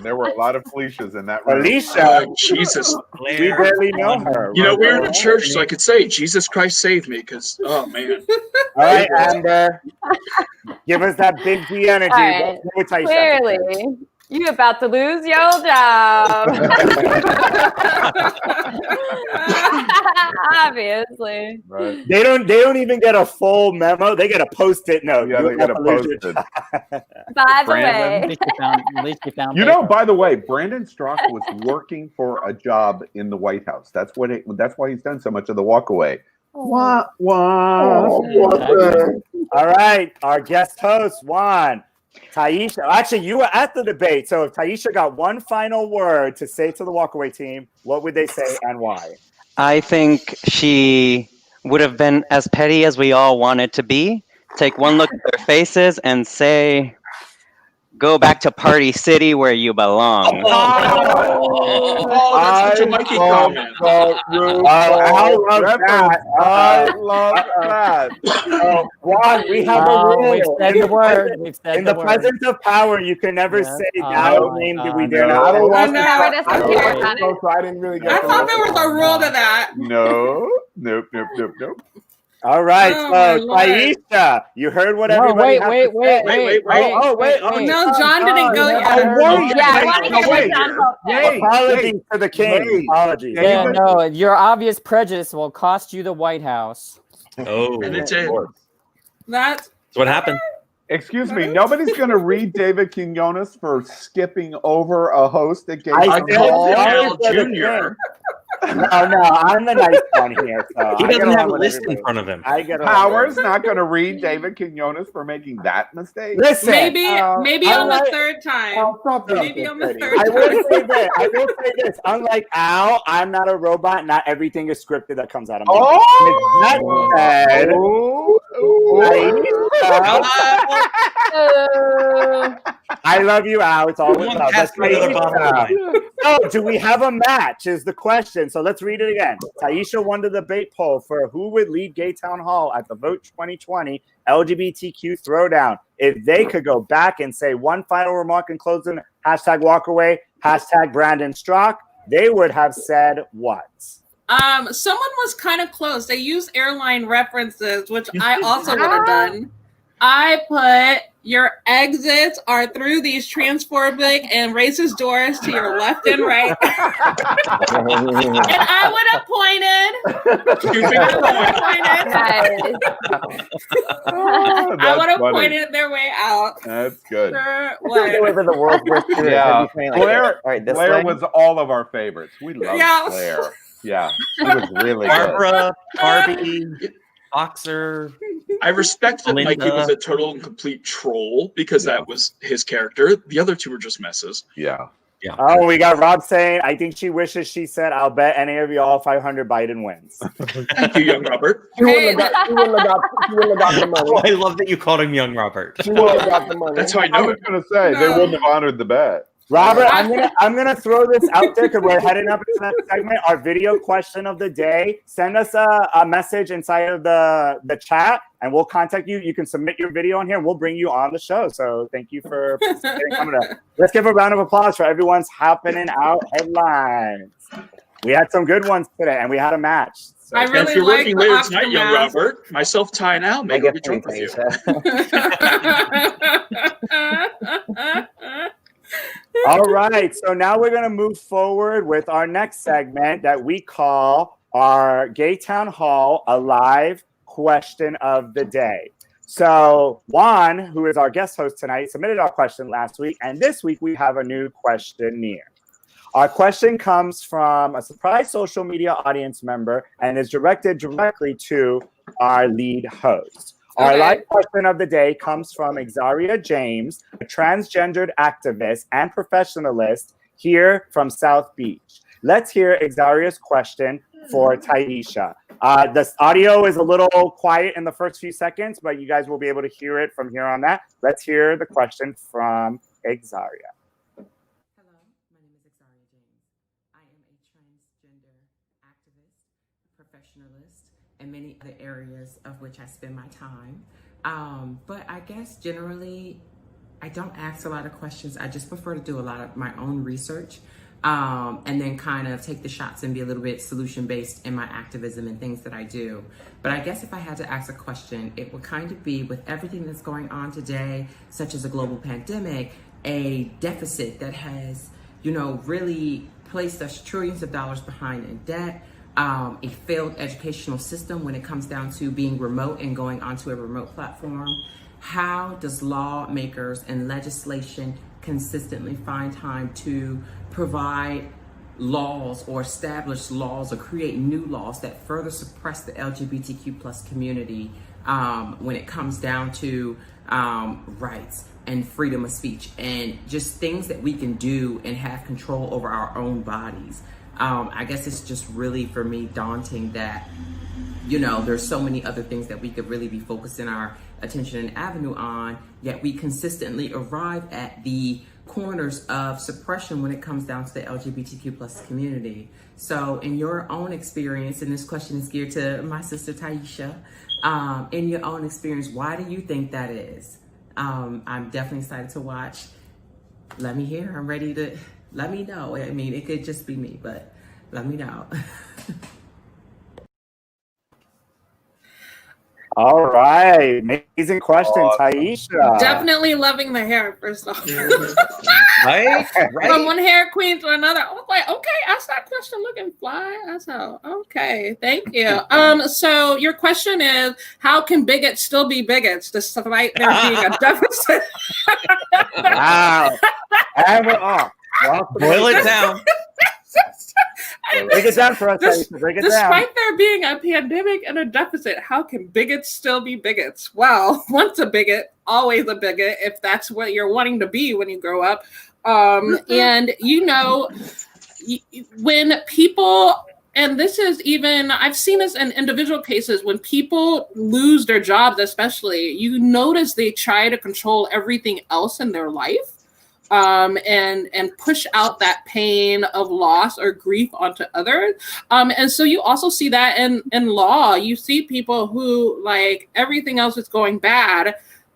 There were a lot of Felicias in that room. Felicia, Jesus, we barely know her. You know, we were in a church, so I could say, Jesus Christ saved me, because, oh, man. All right, Amber, give us that big D energy. All right. What Tyesha Clearly, you about to lose your job. Obviously. Right. They don't even get a full memo. They get a Post-it note. Yeah, they get a Post-it. By the way. You know, by the way, Brandon Strzok was working for a job in the White House. That's why he's done so much of the walkaway. Wah, wah. All right, our guest host, Juan. Tyesha, actually, you were at the debate. So if Tyesha got one final word to say to the walkaway team, what would they say and why? I think she would have been as petty as we all wanted to be. Take one look at their faces and say, go back to Party City where you belong. That's such a Mikey comment. I love that. Juan, we have a rule. We've said the word. In the presence of power, you can never say that name that we dare not. I didn't really get I thought there was a rule to that. No. Nope. All right, so Tyesha, you heard what everybody has to say. Wait. No, John didn't go yet. Apologies to the king. Apologies. Yeah, no, your obvious prejudice will cost you the White House. Oh, And it did. That's what happened. Excuse me, nobody's going to read David Quiñones for skipping over a host that gave I called Al Jr. No, I'm the nice one here. So He doesn't have a list in front of him. Howard's not going to read David Quiñones for making that mistake. Listen, maybe on the third time. Maybe on the third time. I will say this. Unlike Al, I'm not a robot. Not everything is scripted that comes out of my I love you, Al. It's always love. So, do we have a match? Is the question. So let's read it again. Tyesha won the debate poll for who would lead Gay Town Hall at the Vote 2020 LGBTQ Throwdown. If they could go back and say one final remark in closing, #walkaway, #Brandon Strzok, they would have said what? Someone was kind of close. They used airline references, which I also would have done. I put your exits are through these transphobic and racist doors to your left and right. And I would have pointed. I would have pointed their way out. That's good. Deliver the world's worst spirit. Yeah, Blair was all of our favorites. We love Blair. Yeah, she was really Barbara, Barbie. Boxer. I respect that Mikey was a total and complete troll because that was his character. The other two were just messes. Yeah. Yeah. Oh, we got Rob saying, I think she wishes she said, I'll bet any of y'all 500 Biden wins. Thank you, young Robert. She wouldn't have got the money. Oh, I love that you called him young Robert. She wouldn't have got the money. That's how I I know was it. going to say, they wouldn't have honored the bet. Robert, I'm gonna throw this out there because we're heading up into that segment. Our video question of the day. Send us a message inside of the chat, and we'll contact you. You can submit your video on here, and we'll bring you on the show. So thank you for coming up. Let's give a round of applause for everyone's happening out headlines. We had some good ones today, and we had a match. So. I really if you're like working the later tonight, young aftermath. Robert, myself, Ty, and Al, make a drink with you. All right, so now we're going to move forward with our next segment that we call our Gay Town Hall a live question of the day. So Juan, who is our guest host tonight, submitted our question last week, and this week we have a new questionnaire. Our question comes from a surprise social media audience member and is directed directly to our lead host. Our live question of the day comes from Exaria James, a transgendered activist and professionalist here from South Beach. Let's hear Exaria's question for Tyesha. This audio is a little quiet in the first few seconds, but you guys will be able to hear it from here on that. Let's hear the question from Exaria. Hello, my name is Exaria James. I am a transgender activist, professionalist, and many other areas of which I spend my time. But I guess generally, I don't ask a lot of questions. I just prefer to do a lot of my own research and then kind of take the shots and be a little bit solution-based in my activism and things that I do. But I guess if I had to ask a question, it would kind of be with everything that's going on today, such as a global pandemic, a deficit that has, really placed us trillions of dollars behind in debt, a failed educational system when it comes down to being remote and going onto a remote platform. How does lawmakers and legislation consistently find time to provide laws or establish laws or create new laws that further suppress the LGBTQ plus community when it comes down to rights and freedom of speech and just things that we can do and have control over our own bodies? I guess it's just really, for me, daunting that, there's so many other things that we could really be focusing our attention and avenue on, yet we consistently arrive at the corners of suppression when it comes down to the LGBTQ plus community. So in your own experience, and this question is geared to my sister Tyesha, in your own experience, why do you think that is? I'm definitely excited to watch. Let me hear. I'm ready to... Let me know. I mean, it could just be me, but let me know. All right. Amazing question, Tyesha. Definitely loving the hair, first off. Right? From one hair queen to another. I was like, okay, ask that question looking fly. That's how. Okay, thank you. So your question is, how can bigots still be bigots despite there being a deficit? Wow. And we're off. Boil it down. Break it down for us. Break it down. Despite there being a pandemic and a deficit, how can bigots still be bigots? Well, once a bigot, always a bigot, if that's what you're wanting to be when you grow up. And, when people, and this is even, I've seen this in individual cases, when people lose their jobs especially, you notice they try to control everything else in their life. And push out that pain of loss or grief onto others. And so you also see that in law. You see people who, like, everything else is going bad.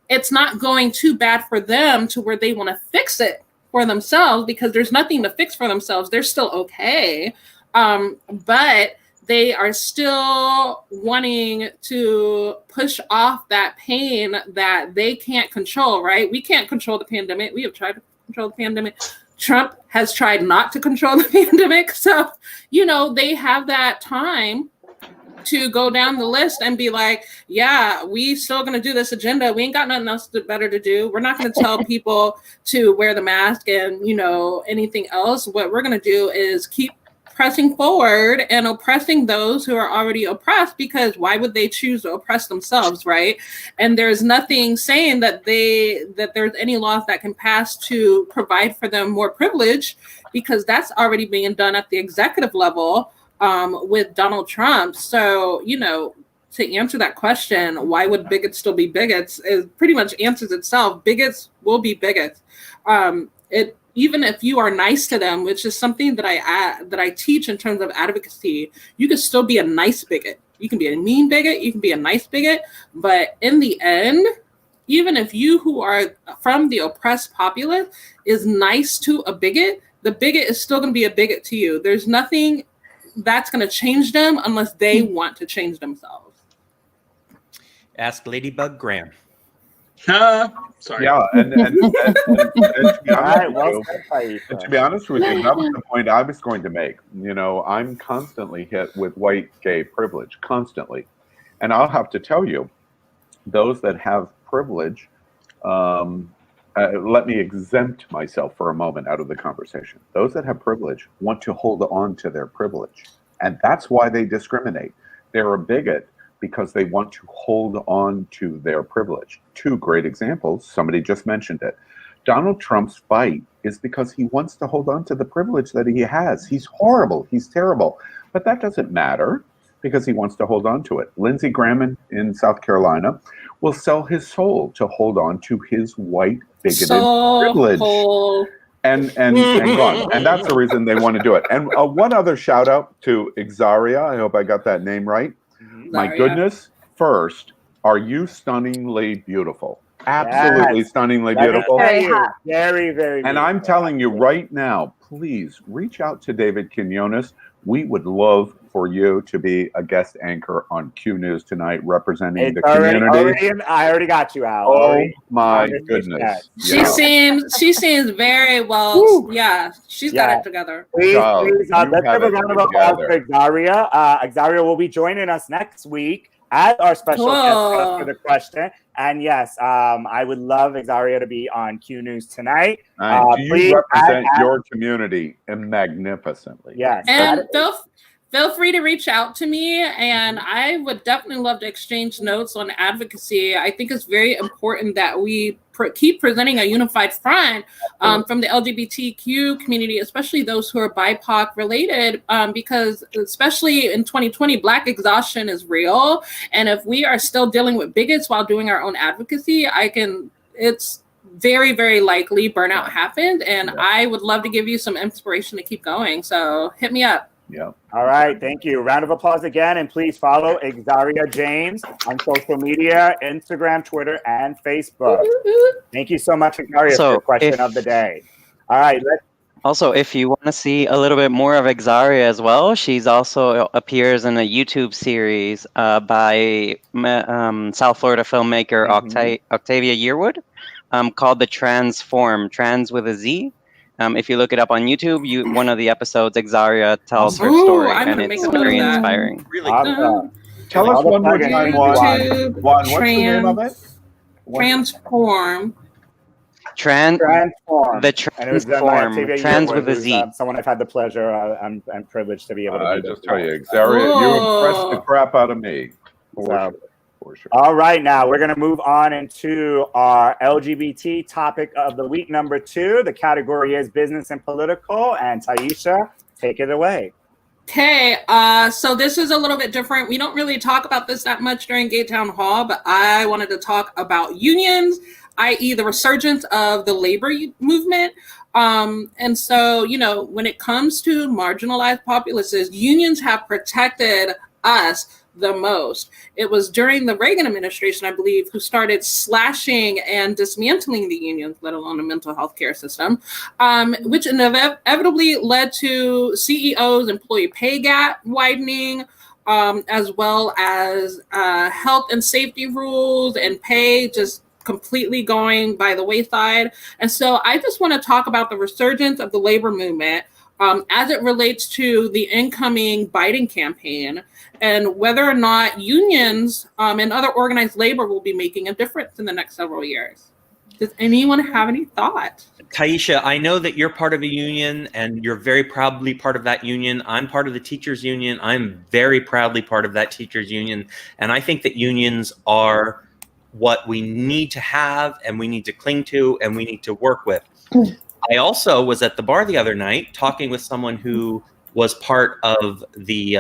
It's not going too bad for them to where they want to fix it for themselves because there's nothing to fix for themselves. They're still okay. But they are still wanting to push off that pain that they can't control, right? We can't control the pandemic. We have tried to control the pandemic. Trump has tried not to control the pandemic. So, they have that time to go down the list and be like, yeah, we still going to do this agenda. We ain't got nothing else better to do. We're not going to tell people to wear the mask and, anything else. What we're going to do is keep pressing forward and oppressing those who are already oppressed, because why would they choose to oppress themselves, right? And there's nothing saying that there's any laws that can pass to provide for them more privilege, because that's already being done at the executive level with Donald Trump. So, you know, to answer that question, why would bigots still be bigots, it pretty much answers itself. Bigots will be bigots. Even if you are nice to them, which is something that I teach in terms of advocacy, you can still be a nice bigot. You can be a mean bigot, you can be a nice bigot, but in the end, even if you who are from the oppressed populace is nice to a bigot, the bigot is still going to be a bigot to you. There's nothing that's going to change them unless they want to change themselves. Ask Ladybug Graham. Sorry. Yeah, and to be honest with you, that was the point I was going to make. You know, I'm constantly hit with white gay privilege, constantly. And I'll have to tell you, those that have privilege, let me exempt myself for a moment out of the conversation. Those that have privilege want to hold on to their privilege. And that's why they discriminate. They're a bigot because they want to hold on to their privilege. Two great examples, somebody just mentioned it. Donald Trump's fight is because he wants to hold on to the privilege that he has. He's horrible, he's terrible, but that doesn't matter because he wants to hold on to it. Lindsey Graham in South Carolina will sell his soul to hold on to his white bigoted privilege. And gone. And that's the reason they want to do it. And one other shout out to Exaria. I hope I got that name right. My goodness, first, are you stunningly beautiful? Absolutely stunningly beautiful. Very, very. And I'm telling you right now, please reach out to David Quiñones. We would love for you to be a guest anchor on Q News tonight, representing the community. I already got you, Al. Oh my goodness! She seems very well. Woo. Yeah, she's got it together. Please, let's give a round of applause for Exaria. Exaria will be joining us next week as our special guest for the question. And yes, I would love Exaria to be on Q News tonight. You represent your community magnificently. Yes. And feel free to reach out to me, and I would definitely love to exchange notes on advocacy. I think it's very important that we keep presenting a unified front from the LGBTQ community, especially those who are BIPOC related, because especially in 2020, Black exhaustion is real. And if we are still dealing with bigots while doing our own advocacy, it's very, very likely burnout happened. And I would love to give you some inspiration to keep going. So hit me up. Yeah. All right. Thank you. Round of applause again. And please follow Exaria James on social media, Instagram, Twitter, and Facebook. Thank you so much, Exaria, for your question of the day. All right. Also, if you want to see a little bit more of Exaria as well, she's also appears in a YouTube series by South Florida filmmaker Octavia Yearwood called The Transform, trans with a Z. If you look it up on YouTube, one of the episodes, Exaria tells her story, and it's very inspiring. Really good. Tell us one more time, Juan. What's the name of it? Transform. Transform. The Transform. Trans with a Z. Someone I've had the pleasure and privilege to be able to do. I just tell you, Exaria, you impressed the crap out of me. For sure. All right, now we're going to move on into our LGBT topic of the week, number 2. The category is business and political. And Tyesha, take it away. Okay, so this is a little bit different. We don't really talk about this that much during Gay Town Hall, but I wanted to talk about unions, i.e. the resurgence of the labor movement. And so, you know, when it comes to marginalized populaces, unions have protected us the most. It was during the Reagan administration, I believe, who started slashing and dismantling the unions, let alone the mental health care system, which inevitably led to CEOs' employee pay gap widening, as well as health and safety rules and pay just completely going by the wayside. And so I just want to talk about the resurgence of the labor movement as it relates to the incoming Biden campaign, and whether or not unions and other organized labor will be making a difference in the next several years. Does anyone have any thoughts? Tyesha, I know that you're part of a union and you're very proudly part of that union. I'm part of the teachers union. I'm very proudly part of that teachers union. And I think that unions are what we need to have and we need to cling to and we need to work with. I also was at the bar the other night talking with someone who was part of the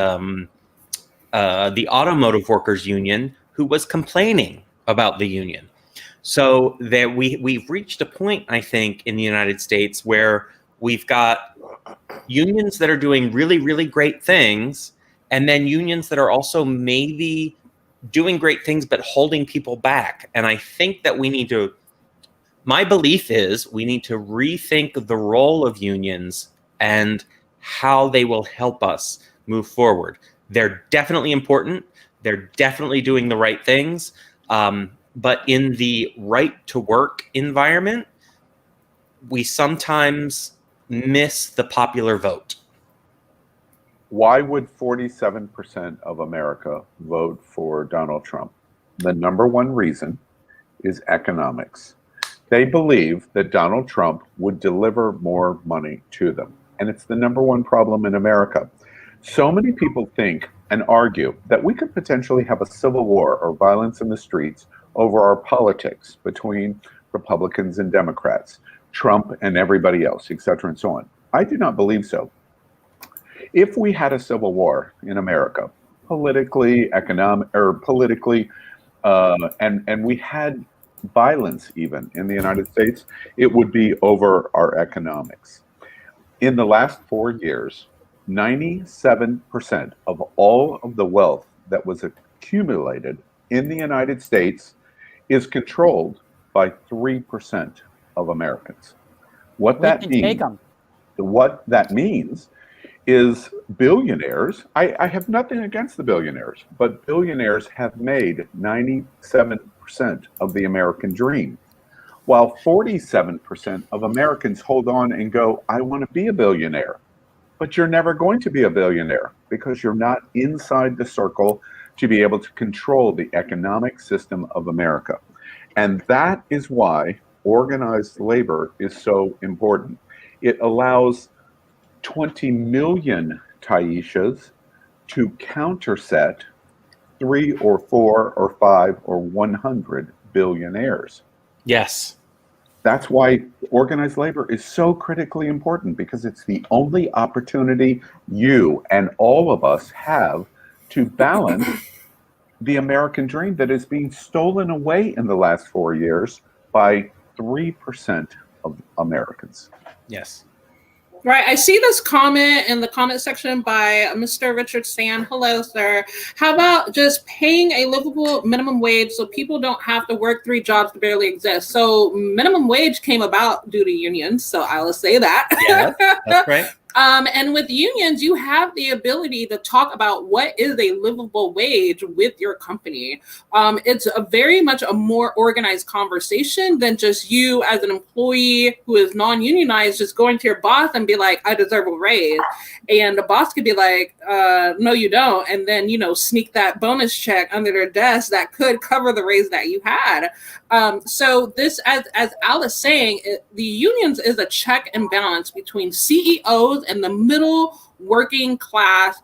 automotive workers union who was complaining about the union. So that we've reached a point, I think, in the United States where we've got unions that are doing really, really great things, and then unions that are also maybe doing great things but holding people back. And I think that we need to, my belief is we need to rethink the role of unions and how they will help us move forward. They're definitely important. They're definitely doing the right things. But in the right to work environment, we sometimes miss the popular vote. Why would 47% of America vote for Donald Trump? The number one reason is economics. They believe that Donald Trump would deliver more money to them. And it's the number one problem in America. So many people think and argue that we could potentially have a civil war or violence in the streets over our politics between Republicans and Democrats, Trump and everybody else, et cetera, and so on. I do not believe so. If we had a civil war in America, politically, and we had violence even in the United States, it would be over our economics. In the last 4 years, 97% of all of the wealth that was accumulated in the United States is controlled by 3% of Americans. What that means is billionaires, I have nothing against the billionaires, but billionaires have made 97% of the American dream, while 47% of Americans hold on and go, I want to be a billionaire. But you're never going to be a billionaire because you're not inside the circle to be able to control the economic system of America. And that is why organized labor is so important. It allows 20 million Tyeshas to counterset 3 or 4 or 5 or 100 billionaires. Yes. That's why organized labor is so critically important, because it's the only opportunity you and all of us have to balance the American dream that is being stolen away in the last 4 years by 3% of Americans. Yes. Right. I see this comment in the comment section by Mr. Richard Sand. Hello, sir. How about just paying a livable minimum wage so people don't have to work 3 jobs to barely exist? So minimum wage came about due to unions. So I will say that. Yeah, that's right. And with unions, you have the ability to talk about what is a livable wage with your company. It's a very much a more organized conversation than just you as an employee who is non-unionized just going to your boss and be like, I deserve a raise. And the boss could be like, no, you don't. And then, sneak that bonus check under their desk that could cover the raise that you had. So this, as Al is saying, the unions is a check and balance between CEOs and the middle working class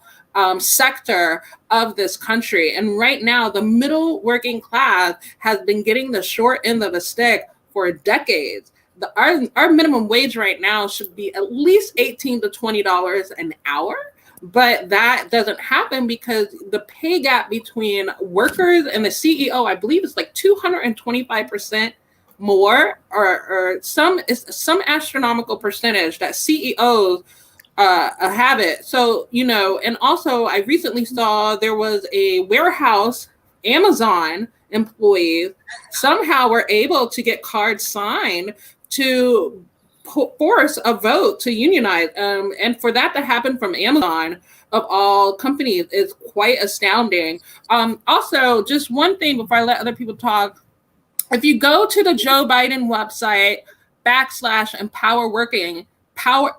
sector of this country. And right now, the middle working class has been getting the short end of the stick for decades. Our minimum wage right now should be at least $18 to $20 an hour. But that doesn't happen because the pay gap between workers and the CEO, I believe, is like 225% more, or some astronomical percentage that CEOs have it. So, and also I recently saw there was a warehouse, Amazon employees somehow were able to get cards signed to force a vote to unionize. And for that to happen from Amazon, of all companies, is quite astounding. Also, just one thing before I let other people talk, if you go to the Joe Biden website /empower working,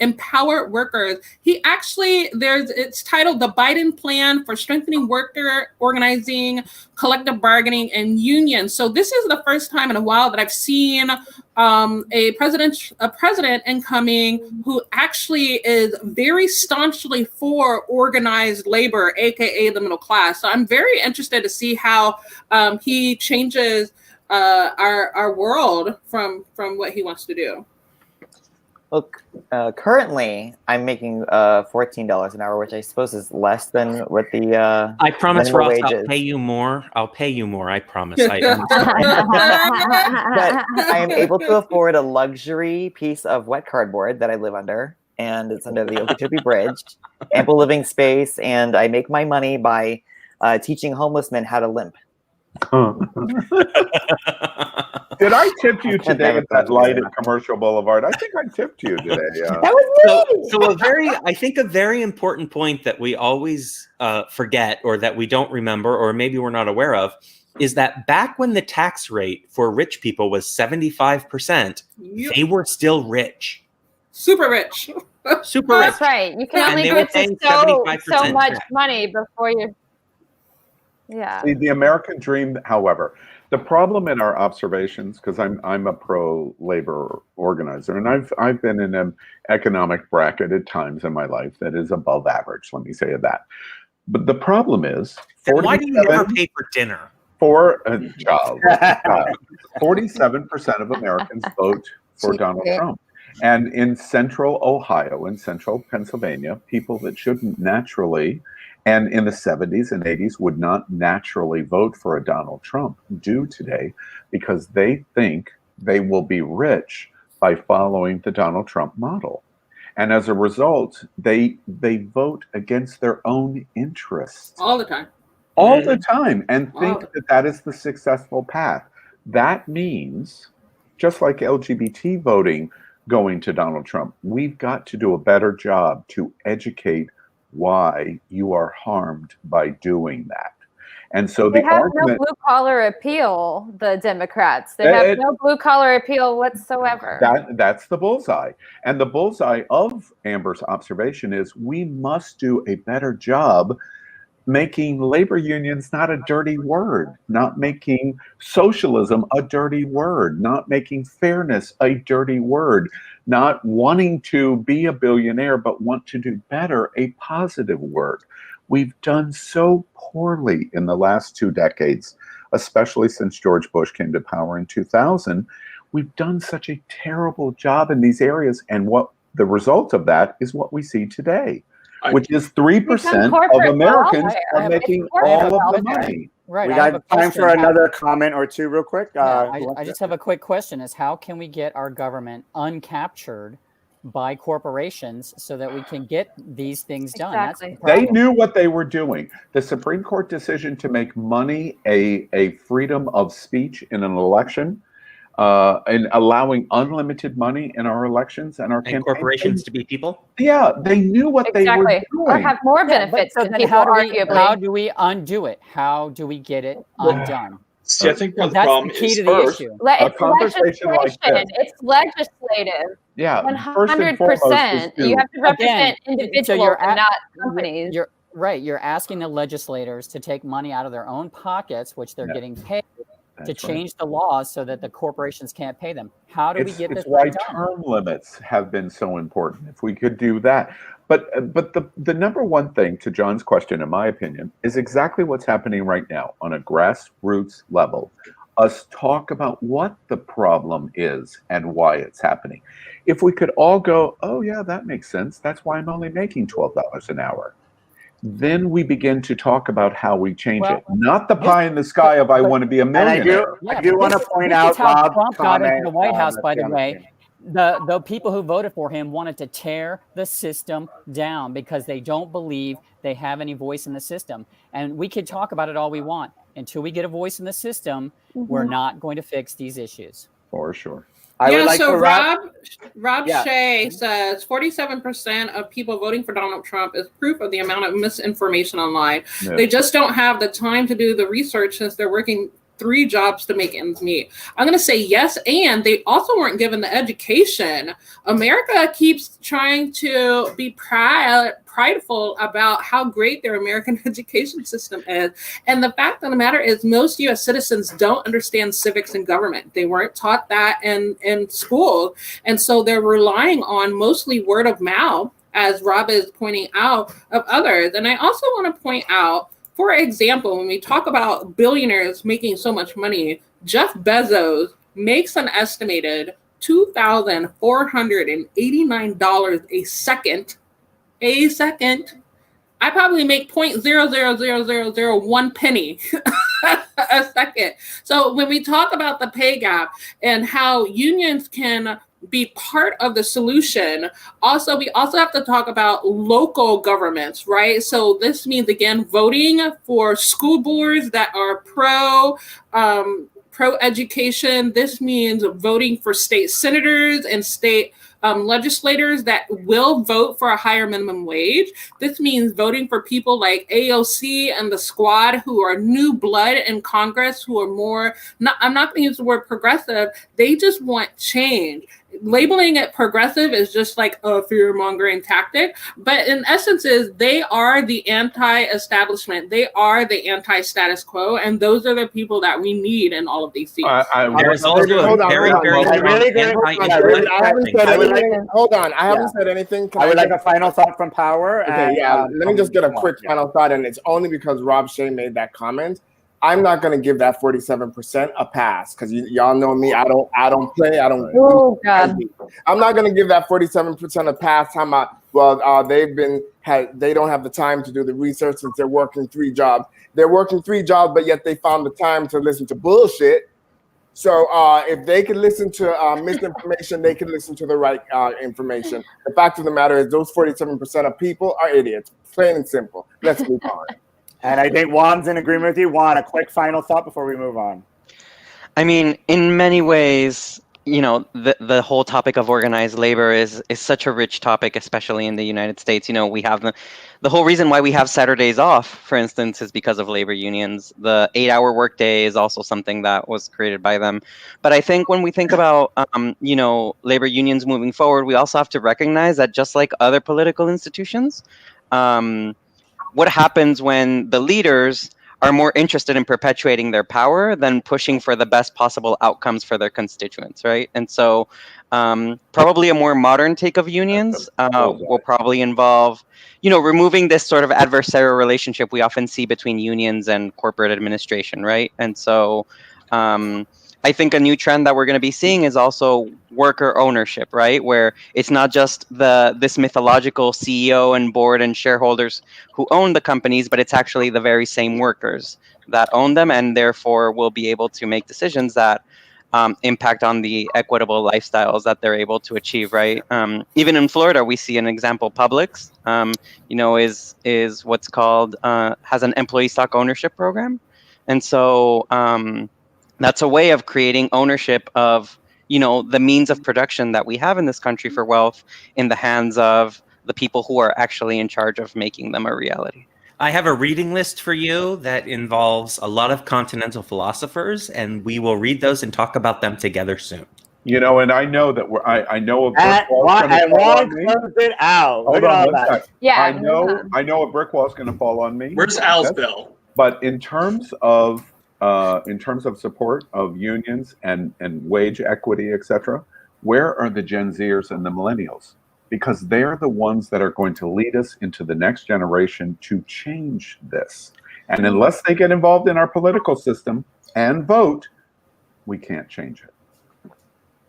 empower workers. It's titled The Biden Plan for Strengthening Worker Organizing, Collective Bargaining, and Unions. So this is the first time in a while that I've seen a president incoming who actually is very staunchly for organized labor, aka the middle class. So I'm very interested to see how he changes our world from what he wants to do. Look, currently I'm making $14 an hour, which I suppose is less than what the I promise, minimum Ross, wage I'll is. pay you more. I'll pay you more. I promise. But I am able to afford a luxury piece of wet cardboard that I live under, and it's under the Okeechobee Bridge. Ample living space, and I make my money by teaching homeless men how to limp. Did I tip you today at that light at Commercial Boulevard? I think I tipped you today. That was me. So I think a very important point that we always forget, or that we don't remember, or maybe we're not aware of, is that back when the tax rate for rich people was 75%, they were still rich. Super rich. Super rich. That's right. You can only And they were get to paying so 75% much tax. money before you. Yeah. See, the American dream, however, the problem in our observations, because I'm a pro-labor organizer, and I've been in an economic bracket at times in my life that is above average. Let me say that. But the problem is, Then why do you never pay for dinner? 47% of Americans vote for Donald Trump. And in central Ohio and central Pennsylvania, people that shouldn't naturally, and in the 70s and 80s would not naturally vote for a Donald Trump, do today, because they think they will be rich by following the Donald Trump model. And as a result, they vote against their own interests. All the time. All the time, and think that that is the successful path. That means, just like LGBT voting going to Donald Trump, we've got to do a better job to educate why you are harmed by doing that. And so They the have argument, no blue collar appeal, the Democrats. They have no blue collar appeal whatsoever. that's the bullseye. And the bullseye of Amber's observation is we must do a better job making labor unions not a dirty word, not making socialism a dirty word, not making fairness a dirty word, not wanting to be a billionaire but want to do better a positive word. We've done so poorly in the last 2 decades, especially since George Bush came to power in 2000. We've done such a terrible job in these areas, and what the result of that is what we see today, which is 3% of Americans are making all of the money. Right. We I have got a time question. for another comment or two real quick. I just have a quick question, is how can we get our government uncaptured by corporations so that we can get these things done? Exactly. That's the problem. They knew what they were doing. The Supreme Court decision to make money a freedom of speech in an election, and allowing unlimited money in our elections and our And corporations to be people? Yeah, they knew what they were doing. Or have more benefits So than then people, how arguably. do we undo it? How do we get it undone? See, I think one of the That's problem the key is to the first, issue. It's conversation like legislation. this. It's legislative. Yeah, first and foremost is 100%. You have to represent individuals and not companies. You're right. You're asking the legislators to take money out of their own pockets, which they're getting paid, to change the laws so that the corporations can't pay them. How do we get this It's why done? term limits have been so important. If we could do that. But the number one thing, to John's question, in my opinion, is exactly what's happening right now on a grassroots level. Us talk about what the problem is and why it's happening. If we could all go, oh yeah, that makes sense. That's why I'm only making $12 an hour. Then we begin to talk about how we change it. Not the pie in the sky of I want to be a millionaire. I do want to point out This is how Rob's Trump got into comment, the White House, by the on way. screen. The people who voted for him wanted to tear the system down because they don't believe they have any voice in the system. And we could talk about it all we want. Until we get a voice in the system, we're not going to fix these issues. For sure. Rob Shea says 47% of people voting for Donald Trump is proof of the amount of misinformation online. Yeah. They just don't have the time to do the research since they're working 3 jobs to make ends meet. I'm going to say yes, and they also weren't given the education. America keeps trying to be prideful about how great their American education system is. And the fact of the matter is most U.S. citizens don't understand civics and government. They weren't taught that in school. And so they're relying on mostly word of mouth, as Rob is pointing out, of others. And I also want to point out, for example, when we talk about billionaires making so much money, Jeff Bezos makes an estimated $2,489 a second. I probably make 0.000001 penny a second. So when we talk about the pay gap and how unions can be part of the solution, we also have to talk about local governments, right? So this means, again, voting for school boards that are pro education. This means voting for state senators and state legislators that will vote for a higher minimum wage. This means voting for people like AOC and the Squad, who are new blood in Congress, who are more, I'm not going to use the word progressive, they just want change. Labeling it progressive is just like a fear-mongering tactic, but in essence they are the anti-establishment. They are the anti-status quo, and those are the people that we need in all of these seats. There's also a very Hold on, I haven't said anything. I would like a final thought from Power. Okay, let me just get a quick final thought, and it's only because Rob Shea made that comment. I'm not going to give that 47% a pass because y'all know me. I don't play. Oh God! I'm not going to give that 47% a pass. They don't have the time to do the research since they're working 3 jobs. They're working 3 jobs, but yet they found the time to listen to bullshit. So if they can listen to misinformation, they can listen to the right information. The fact of the matter is those 47% of people are idiots. Plain and simple. Let's move on. And I think Juan's in agreement with you. Juan, a quick final thought before we move on. I mean, in many ways, the whole topic of organized labor is such a rich topic, especially in the United States. We have the whole reason why we have Saturdays off, for instance, is because of labor unions. The 8-hour workday is also something that was created by them. But I think when we think about, labor unions moving forward, we also have to recognize that just like other political institutions, what happens when the leaders are more interested in perpetuating their power than pushing for the best possible outcomes for their constituents, right? And so probably a more modern take of unions will probably involve, removing this sort of adversarial relationship we often see between unions and corporate administration, right? And so I think a new trend that we're going to be seeing is also worker ownership, right? Where it's not just this mythological CEO and board and shareholders who own the companies, but it's actually the very same workers that own them, and therefore will be able to make decisions that impact on the equitable lifestyles that they're able to achieve, right? Even in Florida, we see an example. Publix, is what's called has an employee stock ownership program, and so that's a way of creating ownership of, the means of production that we have in this country for wealth in the hands of the people who are actually in charge of making them a reality. I have a reading list for you that involves a lot of continental philosophers, and we will read those and talk about them together soon. And I know that I know a brick wall and Juan closed it out. Hold on one second. Yeah. I know a brick wall is going to fall on me. Where's Al's bell? But in terms of support of unions and wage equity, etc., where are the Gen Zers and the millennials? Because they're the ones that are going to lead us into the next generation to change this. And unless they get involved in our political system and vote, we can't change it.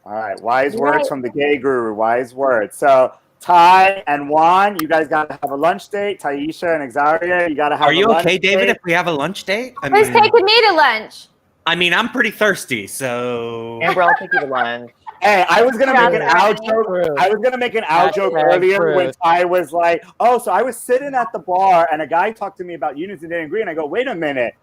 All right, wise words from the gay guru. Wise words. So Ty and Juan, you guys got to have a lunch date. Tyesha and Exaria, you got to have. Are you okay, David? Date. If we have a lunch date? Who's taking me to lunch? I mean, I'm pretty thirsty, so. Amber, I'll take you to lunch. Hey, I was gonna make an out joke. I was gonna make an out joke earlier when Ty was like, "Oh, so I was sitting at the bar and a guy talked to me about unions and didn't agree." And I go, "Wait a minute,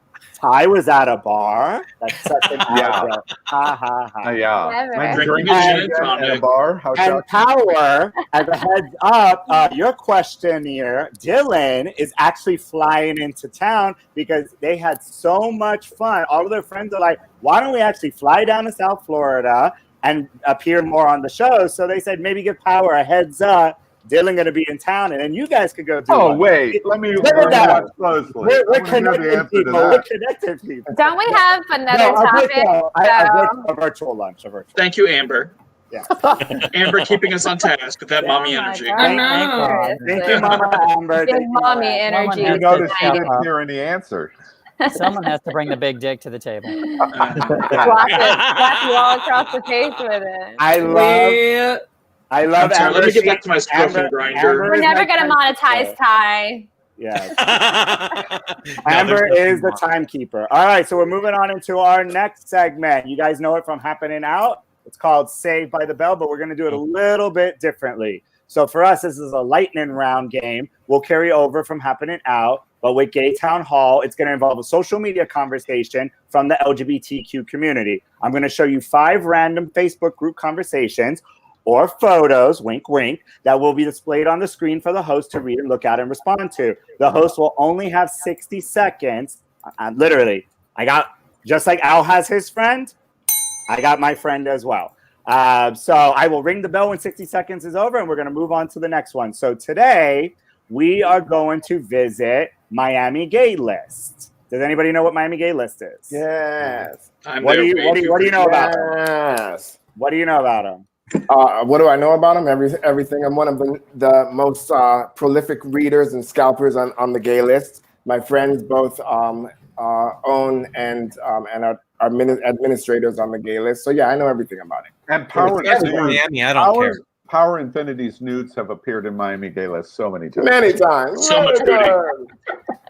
Ty was at a bar. That's such an ad. Ha ha ha. Yeah. Never. Drinking gin at a bar. How And Power, as a heads up, your questionnaire, Dylan is actually flying into town because they had so much fun. All of their friends are like, why don't we actually fly down to South Florida and appear more on the show? So they said, maybe give Power a heads up. Dylan going to be in town, and then you guys could go do Oh, one. wait. Let me watch closely. We're connected people. We're connected people. Don't we have another topic? A virtual lunch. Thank you, Amber. Yeah. Amber keeping us on task with that mommy energy. I know. Thank you, Mama Amber. Good mommy energy. You noticed you didn't hear any answer. Someone has to bring the big dick to the table. Slap you all across the face with it. I love Amber. Let me get back to my scruffing grinder. We're never going to monetize Ty. Yeah. Amber is the timekeeper. All right, so we're moving on into our next segment. You guys know it from Happening Out. It's called Saved by the Bell, but we're going to do it a little bit differently. So for us, this is a lightning round game. We'll carry over from Happening Out, but with Gay Town Hall, it's going to involve a social media conversation from the LGBTQ community. I'm going to show you 5 random Facebook group conversations or photos, wink, wink, that will be displayed on the screen for the host to read and look at and respond to. The host will only have 60 seconds. Literally, I got, just like Al has his friend, I got my friend as well. So I will ring the bell when 60 seconds is over, and we're going to move on to the next one. So today, we are going to visit Miami Gay List. Does anybody know what Miami Gay List is? Yes. What do you know about them? Yes. What do you know about them? What do I know about them? Everything. I'm one of the most prolific readers and scalpers on the Gay List. My friends both own and are administrators on the Gay List. So yeah, I know everything about it. And Power Miami, I don't care. Power Infinity's nudes have appeared in Miami Gay List so many times. Many times. So much booty.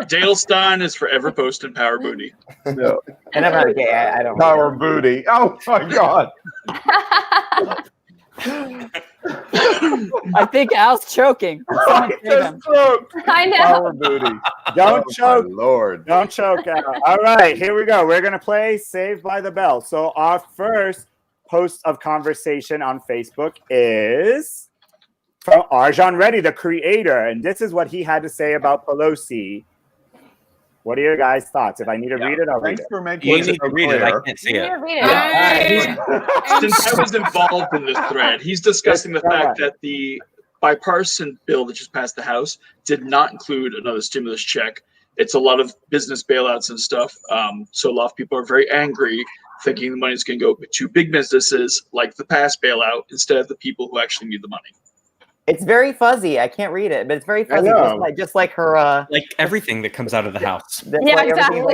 Dale Stein is forever posting Power Booty. No. And I'm not gay. I don't. Power Booty. Oh my God. I think Al's choking. I know. Power Booty. Don't choke. Lord. Don't choke out. All right, here we go. We're going to play Saved by the Bell. So our first post of conversation on Facebook is from Arjan Reddy, the creator. And this is what he had to say about Pelosi. What are your guys' thoughts? If I need to read it, I'll read it. For making You need to read it. I can't see it. Since I was involved in this thread, he's discussing the fact that the bipartisan bill that just passed the House did not include another stimulus check. It's a lot of business bailouts and stuff. So a lot of people are very angry, thinking the money's going to go to big businesses like the past bailout instead of the people who actually need the money. It's very fuzzy. I can't read it, but it's very fuzzy, just like her. Like everything that comes out of the house. Yeah, exactly. So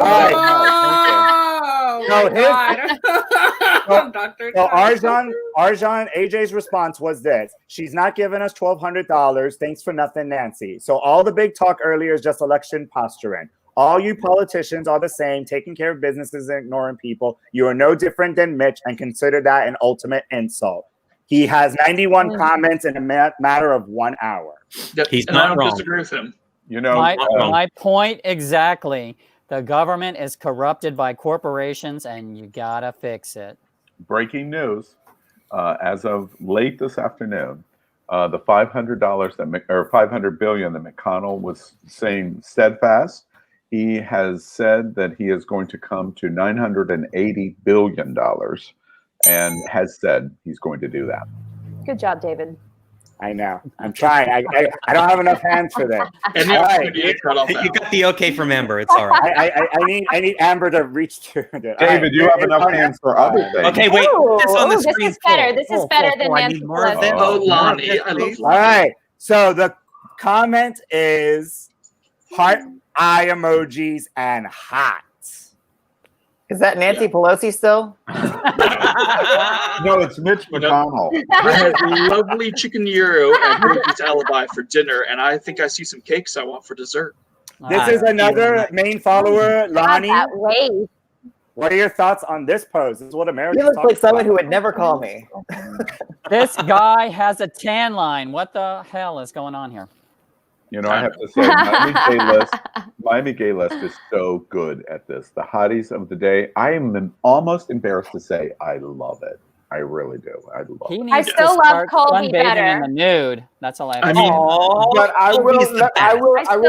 Arjan, AJ's response was this: she's not giving us $1,200. Thanks for nothing, Nancy. So all the big talk earlier is just election posturing. All you politicians are the same, taking care of businesses and ignoring people. You are no different than Mitch, and consider that an ultimate insult. He has 91 comments in a matter of 1 hour. He's and not I don't wrong. disagree with him. You know, my point exactly. The government is corrupted by corporations, and you gotta fix it. Breaking news: as of late this afternoon, the $500 or $500 billion that McConnell was saying steadfast, he has said that he is going to come to $980 billion. And has said he's going to do that. Good job, David. I know. I'm trying. I don't have enough hands for that. And All right. You got the okay from Amber. It's all right. I need Amber to reach to it. David, you have enough hands for other things. Okay, wait. This is better. This is better than Nancy Pelosi. Oh, Lonnie. I love All right. So the comment is heart eye emojis and hot. Is that Nancy Pelosi still? No, it's Mitch McConnell. I had lovely chicken gyro at Grady's Alibi for dinner, and I think I see some cakes I want for dessert. This is another main follower, Lonnie. What are your thoughts on this post? This is what America. He looks like someone who would never call me. This guy has a tan line. What the hell is going on here? You know, I have to say, Miami Gay List is so good at this. The hotties of the day. I am almost embarrassed to say I love it. I really do. I love it. I still love Colby sunbathing better. in the nude. That's all I have to mean, say. but I will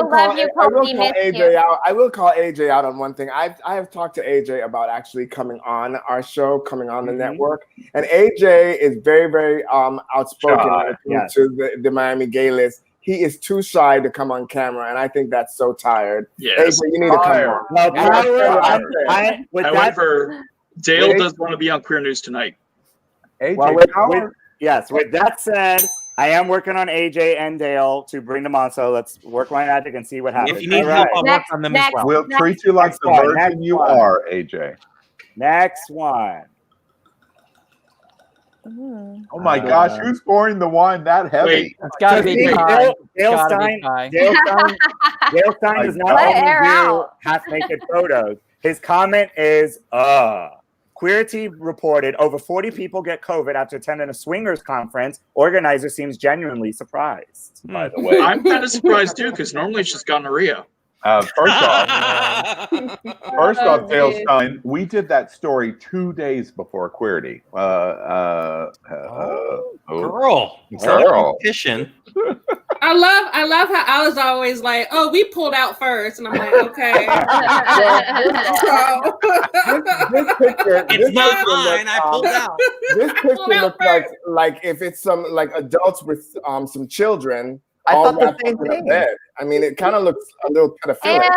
call AJ out. I will call AJ out on one thing. I have talked to AJ about actually coming on our show, coming on the network, and AJ is very, very outspoken when it comes to the Miami Gay List. He is too shy to come on camera, and I think that's so tired. Yes. AJ, you need to come on. However, Dale does want to be on Queer News Tonight. Well, with that said, I am working on AJ and Dale to bring them on, so let's work my magic and see what happens. If you need help, I'll work on them as well. We'll treat you like the virgin you are, AJ. Next one. Oh my gosh, who's pouring the wine that heavy? It's got to be Kai. Dale Stein does not only do half-naked photos. His comment is, Queerty reported over 40 people get COVID after attending a swingers conference. Organizer seems genuinely surprised. By the way, I'm kind of surprised too, because normally it's just gonorrhea. First off, Dale Stein, we did that story 2 days before Queerty. Girl. Competition. I love how I was always like, oh, we pulled out first. And I'm like, okay. It's not mine. I pulled out. This picture looks like if it's some like adults with some children. I all thought the wrapped same up in a thing. bed. I mean, it kind of looks a little pedophilic.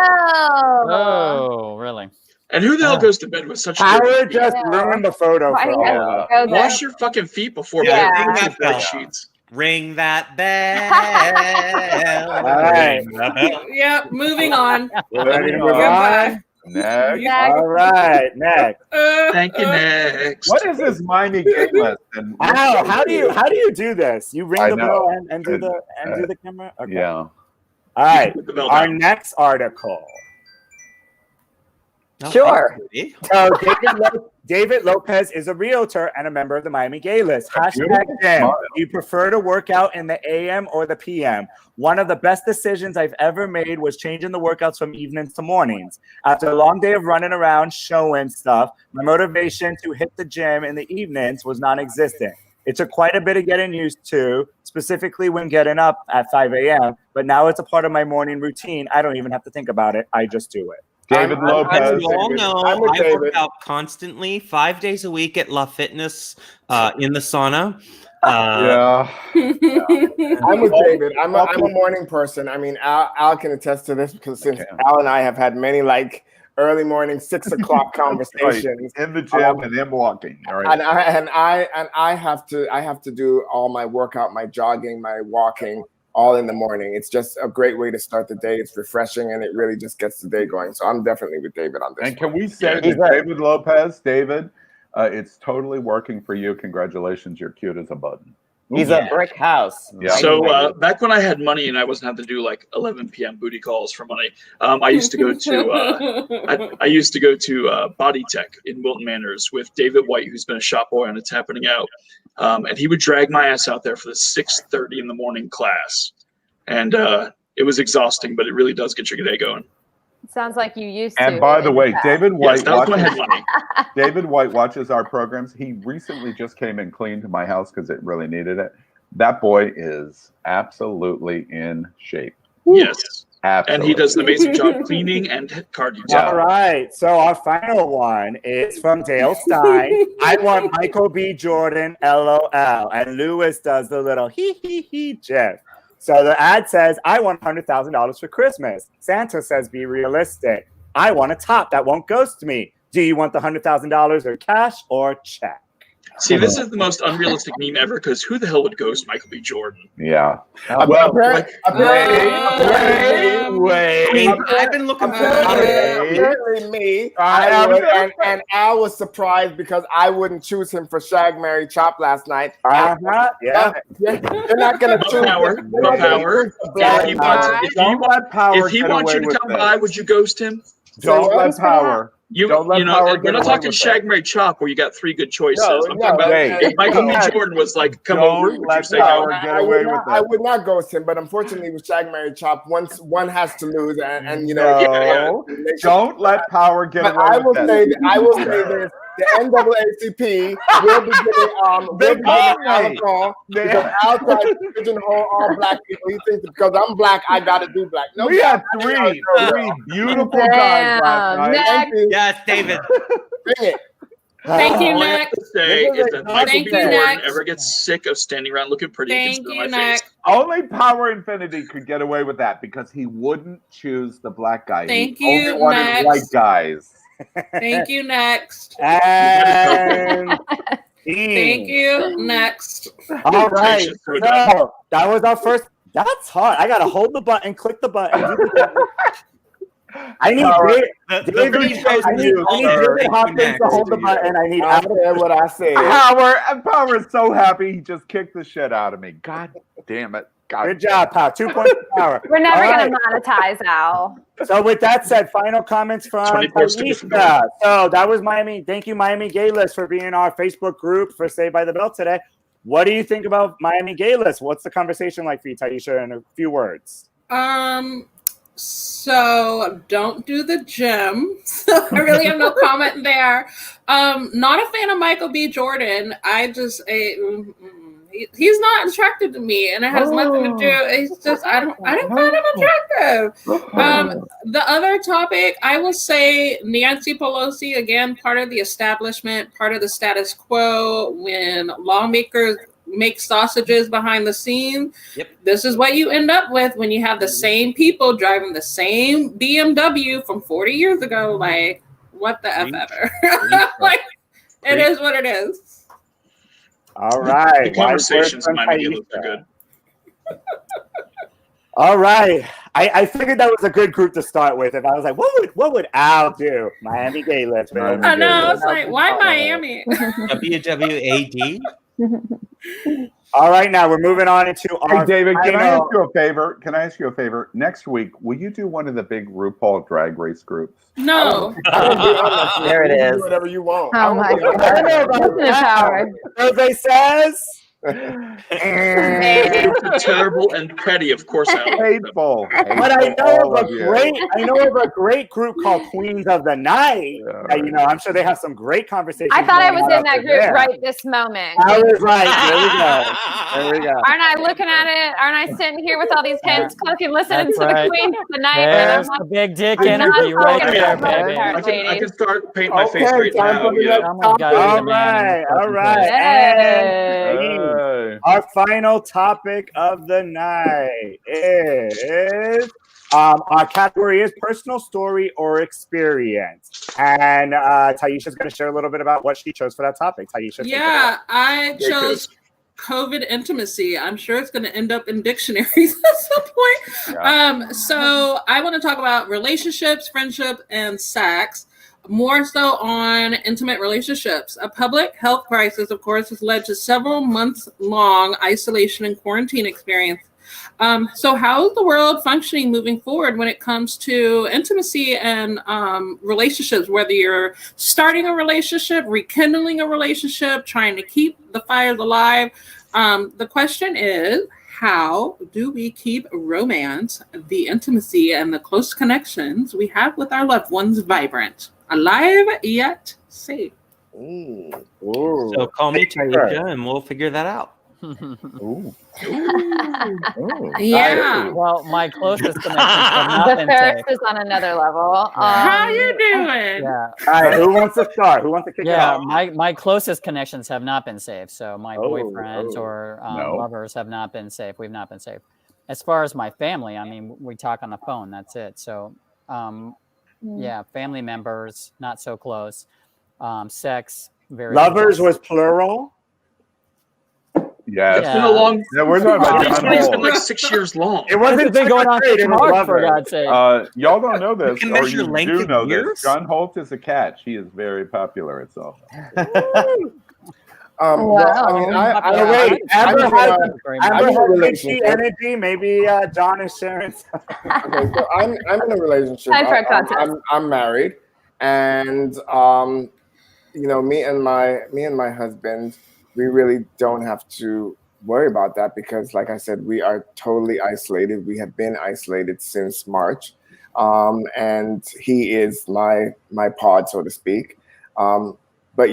Oh, really? And who the hell goes to bed with such Howard just ruined the photo for all of us. Wash your fucking feet before bed sheets. Ring that bell. All right. Yep, moving on. Ready to move on? Next. All right, next. Thank you, next. What is this Miami Gay List? And How do you do this? You ring the bell and do the camera? Okay. Yeah. All right. Our next article. Sure. So David Lopez is a realtor and a member of the Miami Gay List. Hashtag Jim. Do you prefer to work out in the AM or the PM? One of the best decisions I've ever made was changing the workouts from evenings to mornings. After a long day of running around showing stuff, my motivation to hit the gym in the evenings was non-existent. It took quite a bit of getting used to, specifically when getting up at 5 a.m., but now it's a part of my morning routine. I don't even have to think about it. I just do it. David Lopez. As you all know, I work out constantly, 5 days a week at La Fitness in the sauna. I'm with David. I'm a morning person. I mean, Al can attest to this because since Al and I have had many early morning 6 o'clock conversations in the gym and then walking. All right. And I have to do all my workout, my jogging, my walking, all in the morning. It's just a great way to start the day. It's refreshing and it really just gets the day going. So I'm definitely with David on this. And can we say that David Lopez, it's totally working for you. Congratulations. You're cute as a button. He's a brick house. Yeah. So back when I had money and I wasn't having to do 11 p.m. booty calls for money, I used to go to I used to go to Body Tech in Wilton Manors with David White, who's been a shop boy on It's Happening Out, and he would drag my ass out there for the 6:30 in the morning class, and it was exhausting, but it really does get your day going. Sounds like you used to. And by the way, David White David White watches our programs. He recently just came and cleaned my house because it really needed it. That boy is absolutely in shape. Yes. Absolutely. And he does an amazing job cleaning and cardio. All right. So our final one is from Dale Stein. I want Michael B. Jordan, LOL. And Lewis does the little he, Jeff. So the ad says, I want $100,000 for Christmas. Santa says, be realistic. I want a top that won't ghost me. Do you want the $100,000 or cash or check? See, this is the most unrealistic meme ever because who the hell would ghost Michael B. Jordan? Yeah. Well, wait. I've been looking for Apparently me. And Al was surprised because I wouldn't choose him for Shag, Marry, Chop last night. Yeah. They're not going to choose Power. If he wants you to come by, would you ghost him? Don't let Power. Don't let power get we're not away talking with Shag, that. Marry, Chop, where you got 3 good choices. No, I'm talking about if Michael B. Jordan was like, "Come over," would you say no? I would not ghost him, but unfortunately, with Shag, Marry, Chop, once one has to lose, and you know, No, don't let power get away I will with say, that. I will say this: the NAACP will be giving Al a call because Al tried to pigeonhole all black people. He thinks because I'm black, I got to do black. No, We had three beautiful guys last night. Next. Yes, David. Bring it. Thank you, All I have Nick. to say is that Michael Thank B. you, Jordan Nick. ever gets sick of standing around looking pretty Thank and you, my face. Nick. Only Power Infinity could get away with that because he wouldn't choose the black guy. Thank he you, only wanted Max. white guys. Thank you, next. And Thank you, next. all right. So that was our first. That's hard. I gotta hold the button, click the button. Do the button. I need David Hopkins to hold the button. I need I said what I said. Power is so happy he just kicked the shit out of me. God damn it. God. Good job, Power. 2 points for Power. We're never All going right. to monetize Al. So with that said, final comments from Tyesha. So that was Miami. Thank you, Miami Gay List, for being in our Facebook group for Saved by the Bell today. What do you think about Miami Gay List? What's the conversation like for you, Tyesha, in a few words? So don't do the gym. So I really have no comment there. Not a fan of Michael B. Jordan. I just he's not attracted to me, and it has nothing to do. It's just I don't find him attractive. The other topic, I will say Nancy Pelosi, again, part of the establishment, part of the status quo. When lawmakers make sausages behind the scenes, this is what you end up with when you have the same people driving the same BMW from 40 years ago. Like, what the F ever? Like, it is what it is. All right. The conversations in Miami look good. All right. I figured that was a good group to start with. If I was like, what would Al do? Miami Gay List. I know. It's like, why Miami? WWAD? All right, now we're moving on into our. Hey, David, can I ask you a favor? Next week, will you do one of the big RuPaul Drag Race groups? No. There it is. Do whatever you want. Oh my God. Survey says. It's terrible and petty, of course. Hateful. But I know of a great group called Queens of the Night. That, I'm sure they have some great conversations. I thought I was in that group right this moment. I was right. There we go. Aren't I looking at it? Aren't I sitting here with all these kids cooking, listening to the Queen of the Night? There's the big dick energy right there, baby. I can start painting my face right now. All right. And our final topic of the night is our category is personal story or experience. And Tyesha's going to share a little bit about what she chose for that topic. Tyesha. Yeah, I chose COVID intimacy. I'm sure it's going to end up in dictionaries at some point. Yeah. So I want to talk about relationships, friendship, and sex. More so on intimate relationships. A public health crisis, of course, has led to several months-long isolation and quarantine experience. So how is the world functioning moving forward when it comes to intimacy and relationships, whether you're starting a relationship, rekindling a relationship, trying to keep the fires alive? The question is, how do we keep romance, the intimacy, and the close connections we have with our loved ones vibrant? Alive yet safe. So call me Tyesha and we'll figure that out. Yeah. Well, my closest connections have not The been thirst safe. is on another level. How you doing? Yeah. All right, who wants to start? Who wants to kick it off? My closest connections have not been safe. So my boyfriends or lovers have not been safe. We've not been safe. As far as my family, I mean, we talk on the phone. That's it. So, yeah, family members, not so close. Sex, very lovers close. was plural. Yeah, it's been a long. Yeah, we're talking about John It's Holt. been like 6 years long. It wasn't been going on great, for it was Mark, for lover. God's sake. Y'all don't know this, can or measure you length do in know years? this. John Holt is a catch. He is very popular. It's all. Wait, Amber has bitchy energy. Maybe John is sharing. Okay, so I'm in a relationship. Time for context. I'm married, And me and my husband, we really don't have to worry about that because, like I said, we are totally isolated. We have been isolated since March, and he is my pod, so to speak. But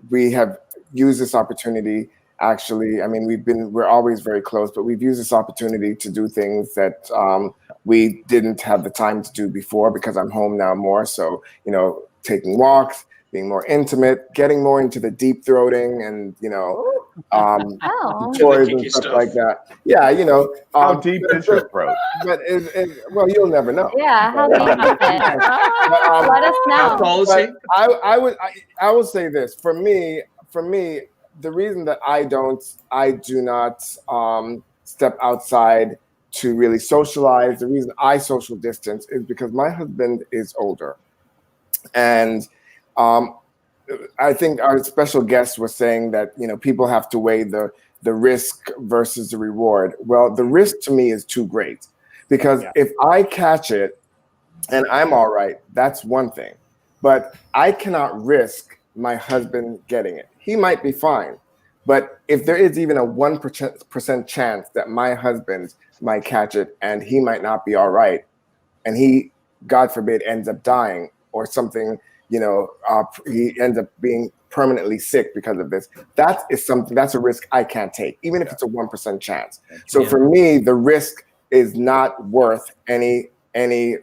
we have used this opportunity. Actually, I mean, we're always very close, but we've used this opportunity to do things that we didn't have the time to do before because I'm home now more. So, taking walks, being more intimate, getting more into the deep throating and, toys and stuff like that. Yeah, how deep is your throat? But well, you'll never know. Yeah, how deep is it? Let us know. But I will say this. For me, the reason that I do not step outside to really socialize, the reason I social distance is because my husband is older. And I think our special guest was saying that, people have to weigh the risk versus the reward. Well, the risk to me is too great because if I catch it and I'm all right, that's one thing. But I cannot risk my husband getting it. He might be fine. But if there is even a 1% chance that my husband might catch it and he might not be all right, and he, God forbid, ends up dying or something, he ends up being permanently sick because of this, that's a risk I can't take, even if it's a 1% chance. So for me, the risk is not worth any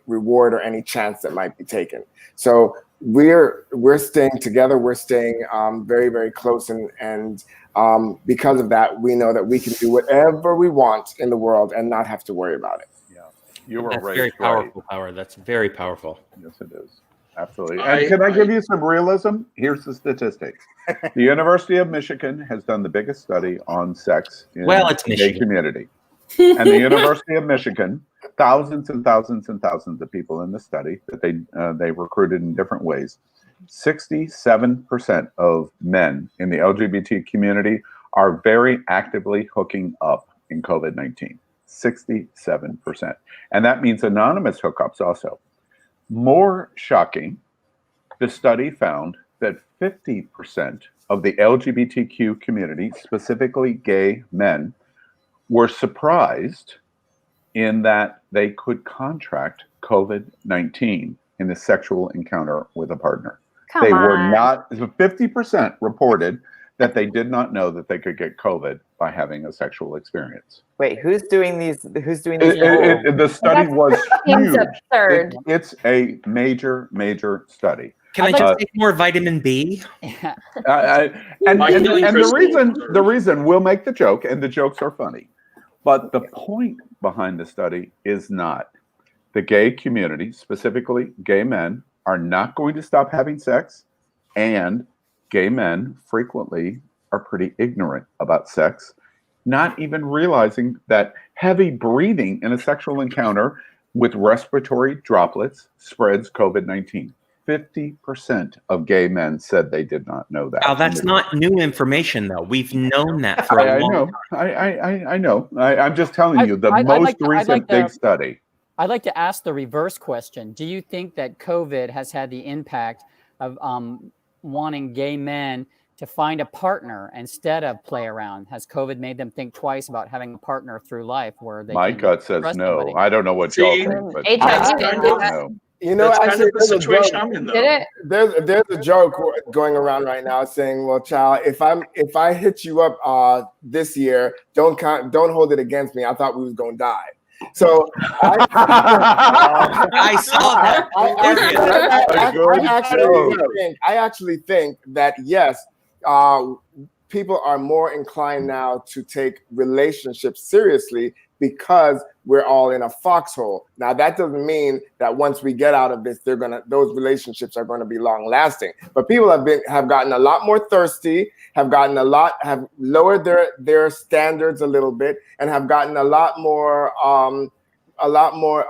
reward or any chance that might be taken. So we're staying together. We're staying very, very close, and because of that, we know that we can do whatever we want in the world and not have to worry about it. Yeah, you were That's right. Very powerful power. That's very powerful. Yes, it is. Absolutely. And can I give you some realism? Here's the statistics. The University of Michigan has done the biggest study on sex in it's the gay Michigan. community. And the University of Michigan, thousands and thousands and thousands of people in the study that they recruited in different ways. 67% of men in the LGBT community are very actively hooking up in COVID-19. 67%. And that means anonymous hookups also. More shocking, the study found that 50% of the LGBTQ community, specifically gay men, were surprised in that they could contract COVID-19 in a sexual encounter with a partner. Come on. 50% reported that they did not know that they could get COVID by having a sexual experience. Wait, who's doing these? The study was huge. Absurd. It's a major study. Can I just take more vitamin B? And the reason we'll make the joke, and the jokes are funny, but the point behind the study is not the gay community, specifically gay men, are not going to stop having sex, and gay men frequently are pretty ignorant about sex, not even realizing that heavy breathing in a sexual encounter with respiratory droplets spreads COVID-19. 50% of gay men said they did not know that. Now, that's not new information, though. We've known that for a long time. I know. I'm just telling you, the most recent big study. I'd like to ask the reverse question. Do you think that COVID has had the impact of wanting gay men to find a partner instead of play around? Has COVID made them think twice about having a partner through life where they My gut says no. Somebody? I don't know what y'all think, but actually, the situation I'm in, though. There's a joke going around right now saying, "Well, child, if I hit you up this year, don't hold it against me. I thought we was gonna die." So I saw that. I actually think that yes, people are more inclined now to take relationships seriously because we're all in a foxhole. Now that doesn't mean that once we get out of this, those relationships are going to be long lasting. But people have gotten a lot more thirsty, have lowered their standards a little bit, and have gotten a lot more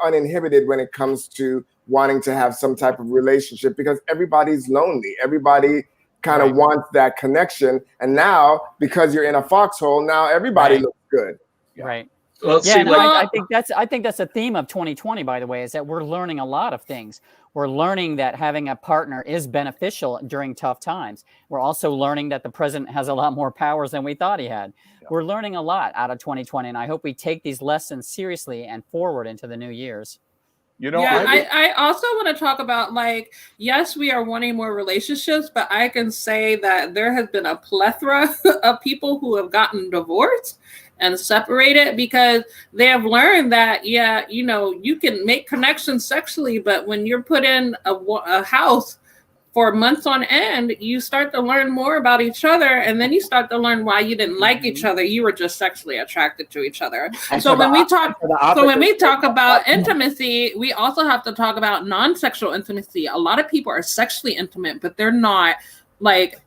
uninhibited when it comes to wanting to have some type of relationship because everybody's lonely. Everybody kind of wants that connection. And now, because you're in a foxhole, now everybody looks good. Right. Well, yeah, see, and like, I think that's a theme of 2020, by the way, is that we're learning a lot of things. We're learning that having a partner is beneficial during tough times. We're also learning that the president has a lot more powers than we thought he had. Yeah. We're learning a lot out of 2020, and I hope we take these lessons seriously and forward into the new years. You know, yeah, I also want to talk about, like, yes, we are wanting more relationships, but I can say that there has been a plethora of people who have gotten divorced and separated because they have learned that, yeah, you know, you can make connections sexually, but when you're put in a house for months on end, you start to learn more about each other, and then you start to learn why you didn't like each other. You were just sexually attracted to each other. So when we talk about intimacy, we also have to talk about non-sexual intimacy. A lot of people are sexually intimate, but they're not, like,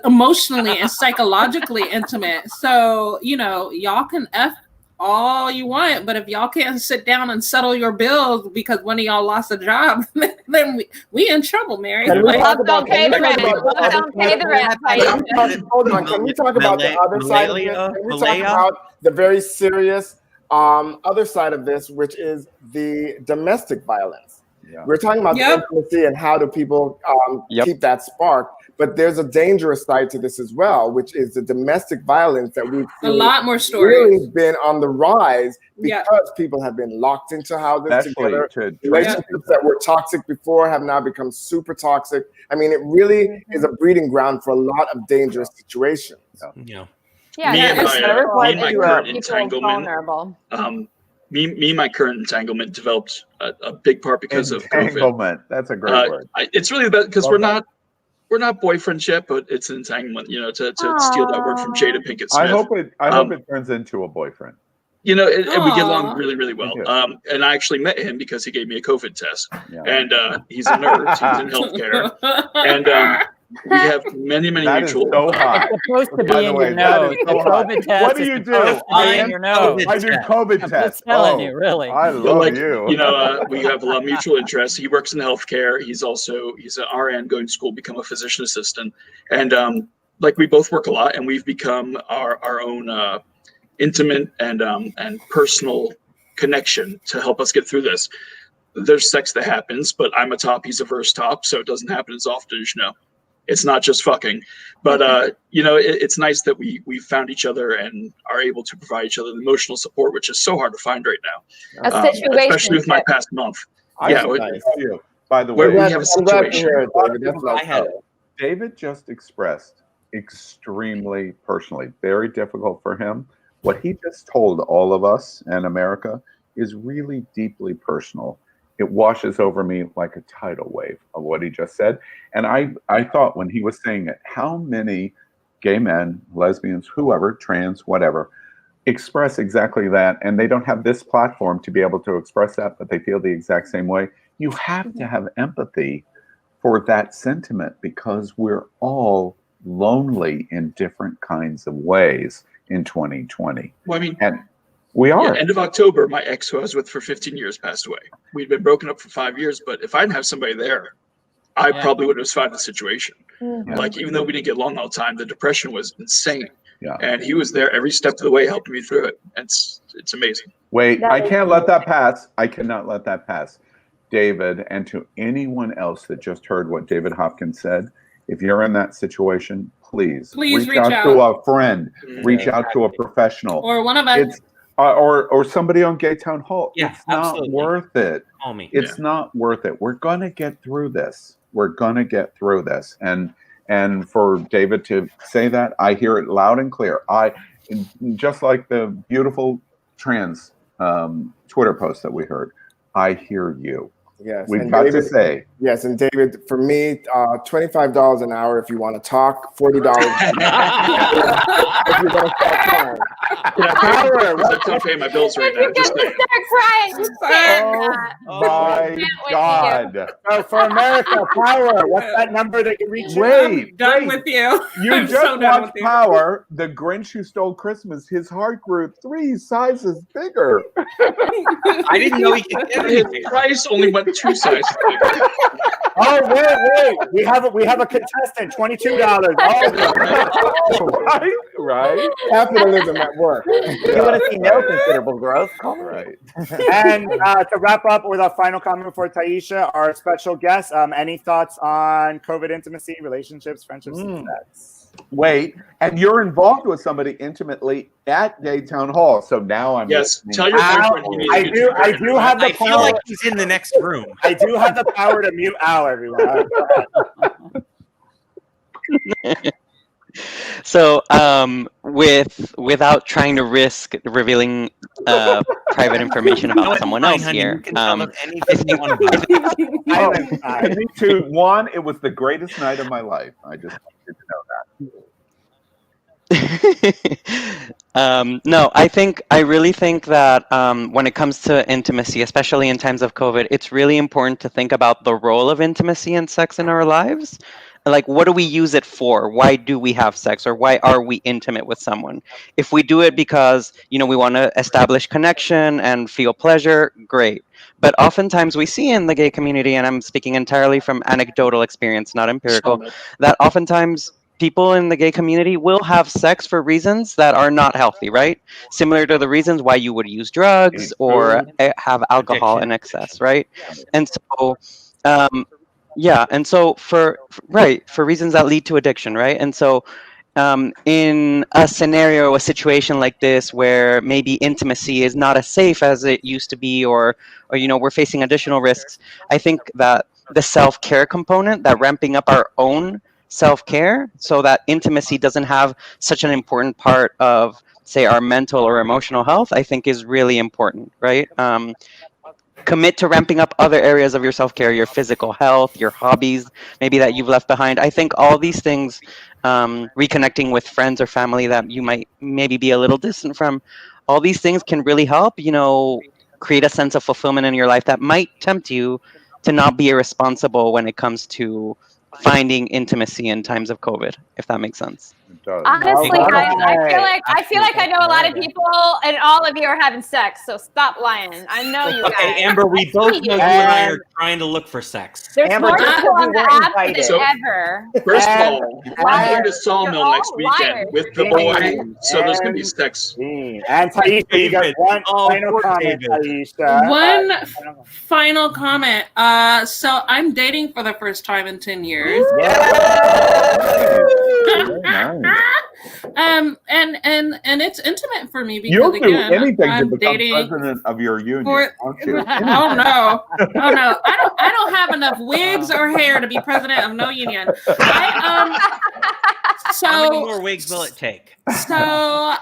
emotionally and psychologically intimate. So, you know, y'all can F all you want, but if y'all can't sit down and settle your bills because one of y'all lost a job, then we in trouble, Mary. Can we talk about the rent? Hold on. Can we talk about the other side of this? Can we talk about the very serious other side of this, which is the domestic violence? Yeah. We're talking about the intimacy and how do people keep that spark. But there's a dangerous side to this as well, which is the domestic violence that we've seen. A lot more stories. Really been on the rise because people have been locked into houses together. Relationships that were toxic before have now become super toxic. I mean, it really is a breeding ground for a lot of dangerous situations. Me and my current entanglement. Me and my current entanglement developed a big part because of COVID. That's a great word. It's really about because we're not boyfriends yet, but it's an entanglement. You know, to steal that word from Jada Pinkett Smith. I hope it turns into a boyfriend. You know, and we get along really, really well. And I actually met him because he gave me a COVID test, and he's a nurse. He's in healthcare, and we have many mutual. So hot. It's supposed to be in your nose. The COVID test. What do you do? I do COVID tests. I'm telling you, really. I love you. You know, we have a lot of mutual interests. He works in healthcare. He's an RN going to school, become a physician assistant, and like we both work a lot, and we've become our own intimate and personal connection to help us get through this. There's sex that happens, but I'm a top, he's a verse top, so it doesn't happen as often as you know. It's not just fucking, but you know, it's nice that we found each other and are able to provide each other the emotional support, which is so hard to find right now, especially with my past month. By the way, we have a situation. David just expressed extremely personally, very difficult for him. What he just told all of us and America is really deeply personal. It washes over me like a tidal wave of what he just said. And I thought when he was saying it, how many gay men, lesbians, whoever, trans, whatever, express exactly that. And they don't have this platform to be able to express that, but they feel the exact same way. You have to have empathy for that sentiment because we're all lonely in different kinds of ways in 2020. Well, I mean, and we are. End of October, my ex, who I was with for 15 years, passed away. We'd been broken up for 5 years, but if I didn't have somebody there, I probably would have survived the situation. Like, even though we didn't get along all the time, the depression was insane. And he was there every step of the way, helping me through it. It's amazing. Wait, I can't let that pass. I cannot let that pass. David, and to anyone else that just heard what David Hopkins said, if you're in that situation, please reach out to a friend, reach out to a professional. Or one of us. Or somebody on Gay Town Hall. Yeah, it's not worth it. Call me. It's not worth it. We're gonna get through this. We're gonna get through this. And for David to say that, I hear it loud and clear. Just like the beautiful trans Twitter post that we heard, I hear you. Yes, we've got to say. Yes, and David, for me, $25 an hour if you want to talk, $40 if you're going to start crying. I can't pay my bills right now. Just start crying. My God. For America, Power. What's that number that you reach? I'm done with you. You just watched Power, the Grinch Who Stole Christmas. His heart grew 3 sizes bigger. I didn't know he could get it. His price only went 2 sizes bigger. Oh, wait. We have a contestant, $22. Oh, right. Capitalism at work. If you want to see no considerable growth, call me. Right. And to wrap up with our final comment for Tyesha, our special guest, any thoughts on COVID intimacy, relationships, friendships, and sex? Wait, and you're involved with somebody intimately at Gay Town Hall, so now I'm tell your boyfriend he needs to get I do have the I feel like he's in the next room. I do have the power to mute Al, everyone. So, without trying to risk revealing private information about someone else here, me too. One, it was the greatest night of my life. I just wanted to know that. No, I really think that when it comes to intimacy, especially in times of COVID, it's really important to think about the role of intimacy and sex in our lives. Like, what do we use it for? Why do we have sex, or why are we intimate with someone? If we do it because, we want to establish connection and feel pleasure, great. But oftentimes we see in the gay community, and I'm speaking entirely from anecdotal experience, not empirical, that oftentimes people in the gay community will have sex for reasons that are not healthy, right? Similar to the reasons why you would use drugs or have alcohol in excess, right? And so, and so for reasons that lead to addiction, right? And so in a situation like this where maybe intimacy is not as safe as it used to be, or we're facing additional risks, I think that the self-care component, that ramping up our own self-care so that intimacy doesn't have such an important part of, say, our mental or emotional health, I think is really important, right? Commit to ramping up other areas of your self-care, your physical health, your hobbies, maybe that you've left behind. I think all these things, reconnecting with friends or family that you might maybe be a little distant from, all these things can really help, create a sense of fulfillment in your life that might tempt you to not be irresponsible when it comes to finding intimacy in times of COVID, if that makes sense. Honestly, I feel like I know a lot of people, and all of you are having sex. So stop lying. I know you guys. Okay, Amber, we both know you and I are trying to look for sex. There's Amber, more just people because on we the weren't app than invited. ever. First of all, I'm going to Sawmill You're next all weekend liars. with the boy, so there's going to be sex. And Tyesha, you got one final comment, Tyesha. One final comment. So I'm dating for the first time in 10 years. And it's intimate for me because You'll do again, anything I'm to become dating president of your union, won't you? Oh no. I don't have enough wigs or hair to be president of no union. How many more wigs will it take? So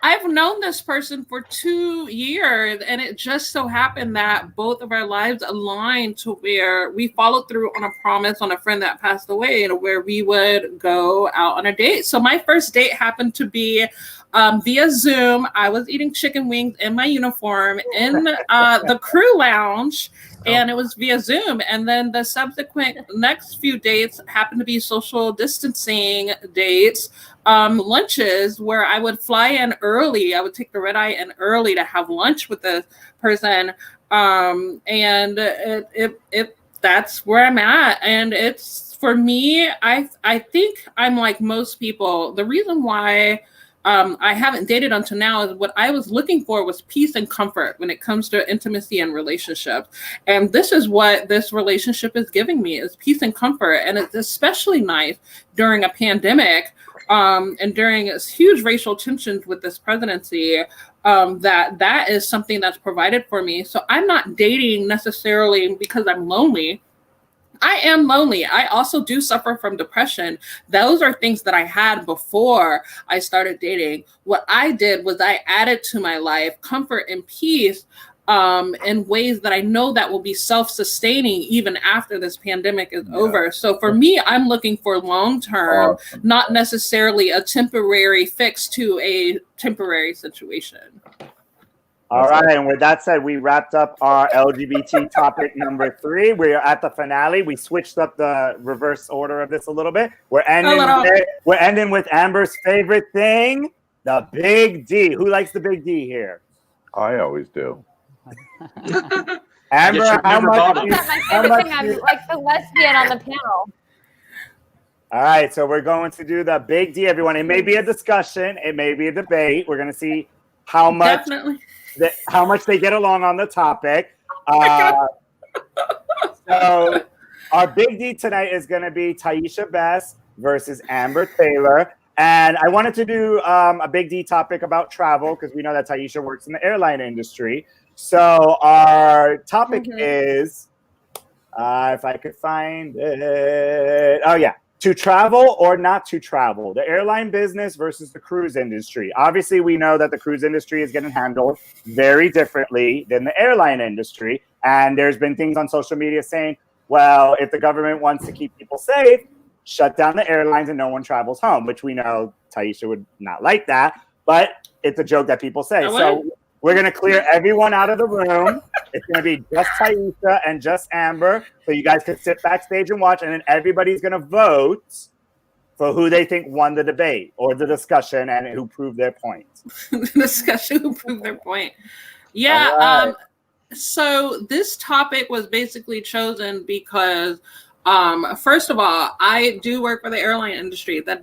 I've known this person for 2 years, and it just so happened that both of our lives aligned to where we followed through on a promise on a friend that passed away, and where we would go out on a date. So my first date happened to be via Zoom. I was eating chicken wings in my uniform in the crew lounge, and it was via Zoom. And then the subsequent next few dates happened to be social distancing dates, lunches where I would fly in early. I would take the red eye in early to have lunch with the person. And it that's where I'm at. And it's, for me, I think I'm like most people. The reason why I haven't dated until now is what I was looking for was peace and comfort when it comes to intimacy and relationships. And this is what this relationship is giving me, is peace and comfort. And it's especially nice during a pandemic, and during huge racial tensions with this presidency, that is something that's provided for me. So I'm not dating necessarily because I'm lonely. I am lonely. I also do suffer from depression. Those are things that I had before I started dating. What I did was I added to my life comfort and peace in ways that I know that will be self-sustaining even after this pandemic is over. So for me, I'm looking for long-term, not necessarily a temporary fix to a temporary situation. All right, and with that said, we wrapped up our LGBT topic number 3. We are at the finale. We switched up the reverse order of this a little bit. We're ending with Amber's favorite thing, the big D. Who likes the big D here? I always do. Amber, how much? That's my favorite thing. I'm like the lesbian on the panel. All right, so we're going to do the big D, everyone. It may be a discussion, it may be a debate. We're going to see how much they get along on the topic. So our big D tonight is going to be Tyesha Best versus Amber Taylor. And I wanted to do a big D topic about travel because we know that Tyesha works in the airline industry. So our topic is, if I could find it. Oh, yeah. To travel or not to travel, the airline business versus the cruise industry. Obviously, we know that the cruise industry is getting handled very differently than the airline industry. And there's been things on social media saying, well, if the government wants to keep people safe, shut down the airlines and no one travels home, which we know Tyesha would not like that. But it's a joke that people say. So we're going to clear everyone out of the room. It's going to be just Tyesha and just Amber. So you guys can sit backstage and watch. And then everybody's going to vote for who they think won the debate or the discussion and who proved their point. The discussion who proved their point. Yeah. So this topic was basically chosen because first of all, I do work for the airline industry. That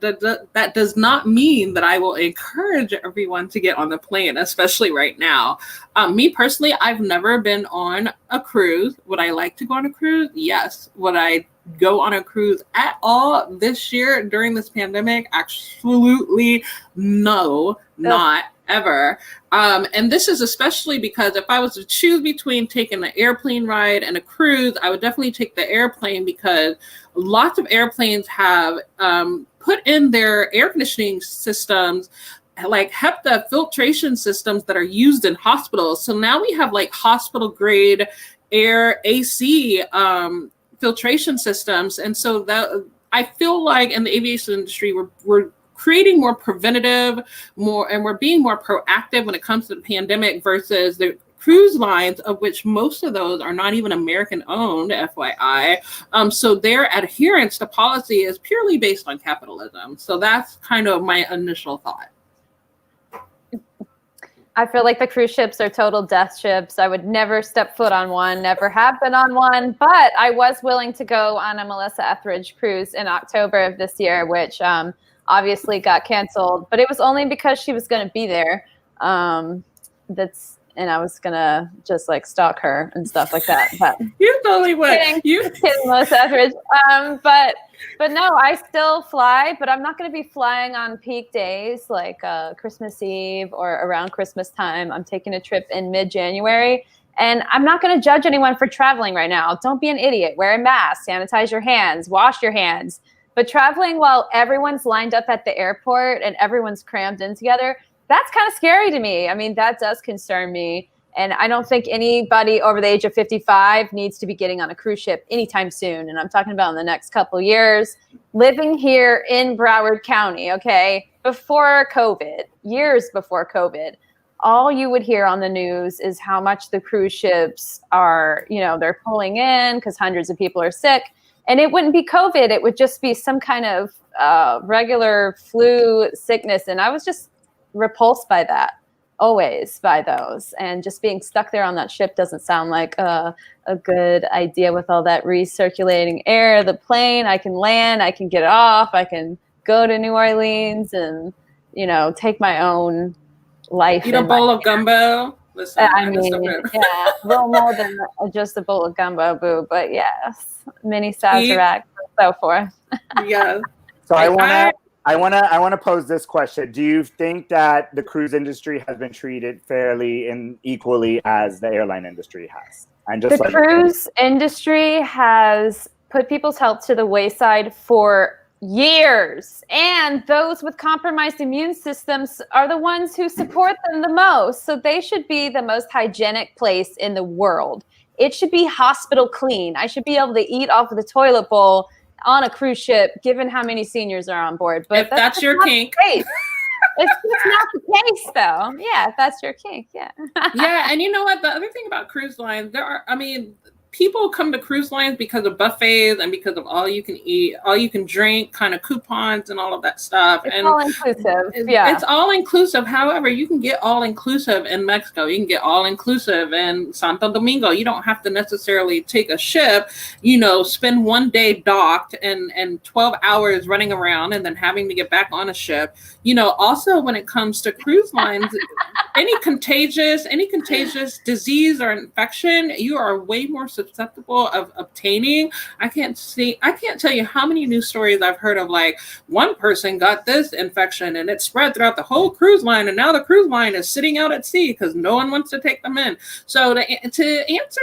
does not mean that I will encourage everyone to get on the plane, especially right now. Me personally, I've never been on a cruise. Would I like to go on a cruise? Yes. Would I go on a cruise at all this year during this pandemic? Absolutely no, not ever. And this is especially because if I was to choose between taking an airplane ride and a cruise, I would definitely take the airplane because lots of airplanes have put in their air conditioning systems like HEPA filtration systems that are used in hospitals. So now we have like hospital grade air AC filtration systems. And so that I feel like in the aviation industry, we're creating more preventative, and we're being more proactive when it comes to the pandemic versus the cruise lines, of which most of those are not even American owned, FYI. So their adherence to policy is purely based on capitalism. So that's kind of my initial thought. I feel like the cruise ships are total death ships. I would never step foot on one, never have been on one, but I was willing to go on a Melissa Etheridge cruise in October of this year, which obviously got canceled, but it was only because she was going to be there. And I was going to just like stalk her and stuff like that. But you totally would. Kidding, Melissa Etheridge. But no, I still fly, but I'm not going to be flying on peak days like Christmas Eve or around Christmas time. I'm taking a trip in mid-January, and I'm not going to judge anyone for traveling right now. Don't be an idiot. Wear a mask, sanitize your hands, wash your hands. But traveling while everyone's lined up at the airport and everyone's crammed in together, that's kind of scary to me. I mean, that does concern me. And I don't think anybody over the age of 55 needs to be getting on a cruise ship anytime soon. And I'm talking about in the next couple of years. Living here in Broward County, okay, before COVID, years before COVID, all you would hear on the news is how much the cruise ships are, they're pulling in because hundreds of people are sick. And it wouldn't be COVID. It would just be some kind of regular flu sickness. And I was just repulsed by that, always by those. And just being stuck there on that ship doesn't sound like a good idea with all that recirculating air. The plane, I can land, I can get off, I can go to New Orleans and, take my own life. Eat a bowl of gumbo. Listen, I mean, yeah, a little more than just a bowl of gumbo, boo. But yes, mini Sazerac and so forth. Yeah. So I want to pose this question: do you think that the cruise industry has been treated fairly and equally as the airline industry has? And just the cruise industry has put people's health to the wayside for years, and those with compromised immune systems are the ones who support them the most. So they should be the most hygienic place in the world. It should be hospital clean. I should be able to eat off of the toilet bowl on a cruise ship, given how many seniors are on board. But if that's your kink. It's just not the case, though. Yeah, if that's your kink, yeah. Yeah, and you know what? The other thing about cruise lines, people come to cruise lines because of buffets and because of all you can eat, all you can drink, kind of coupons and all of that stuff. It's and all inclusive. Yeah, it's all inclusive. However, you can get all inclusive in Mexico. You can get all inclusive in Santo Domingo. You don't have to necessarily take a ship, spend one day docked and 12 hours running around and then having to get back on a ship. Also when it comes to cruise lines, any contagious disease or infection, you are way more susceptible of obtaining. I can't tell you how many news stories I've heard of, like, one person got this infection and it spread throughout the whole cruise line, and now the cruise line is sitting out at sea because no one wants to take them in. So to answer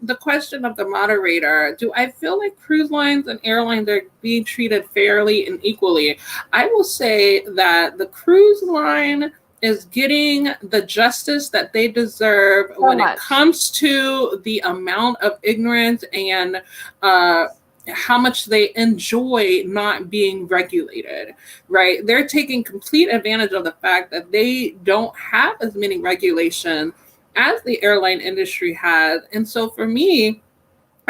the question of the moderator, do I feel like cruise lines and airlines are being treated fairly and equally? I will say that the cruise line is getting the justice that they deserve when it comes to the amount of ignorance and how much they enjoy not being regulated, right? They're taking complete advantage of the fact that they don't have as many regulations as the airline industry has. And so for me,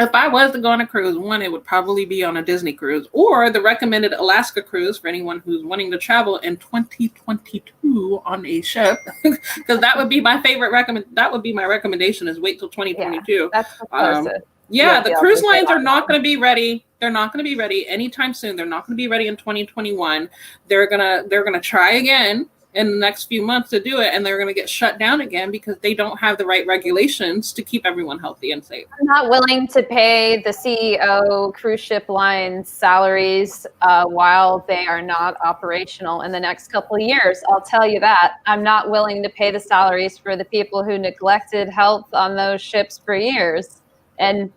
if I was to go on a cruise, one, it would probably be on a Disney cruise or the recommended Alaska cruise for anyone who's wanting to travel in 2022 on a ship, because that would be my favorite That would be my recommendation, is wait till 2022. Yeah, that's the closest. The cruise lines are not going to be ready. They're not going to be ready anytime soon. They're not going to be ready in 2021. They're gonna try again in the next few months to do it, and they're going to get shut down again because they don't have the right regulations to keep everyone healthy and safe. I'm not willing to pay the CEO cruise ship lines salaries while they are not operational in the next couple of years. I'll tell you that. I'm not willing to pay the salaries for the people who neglected health on those ships for years and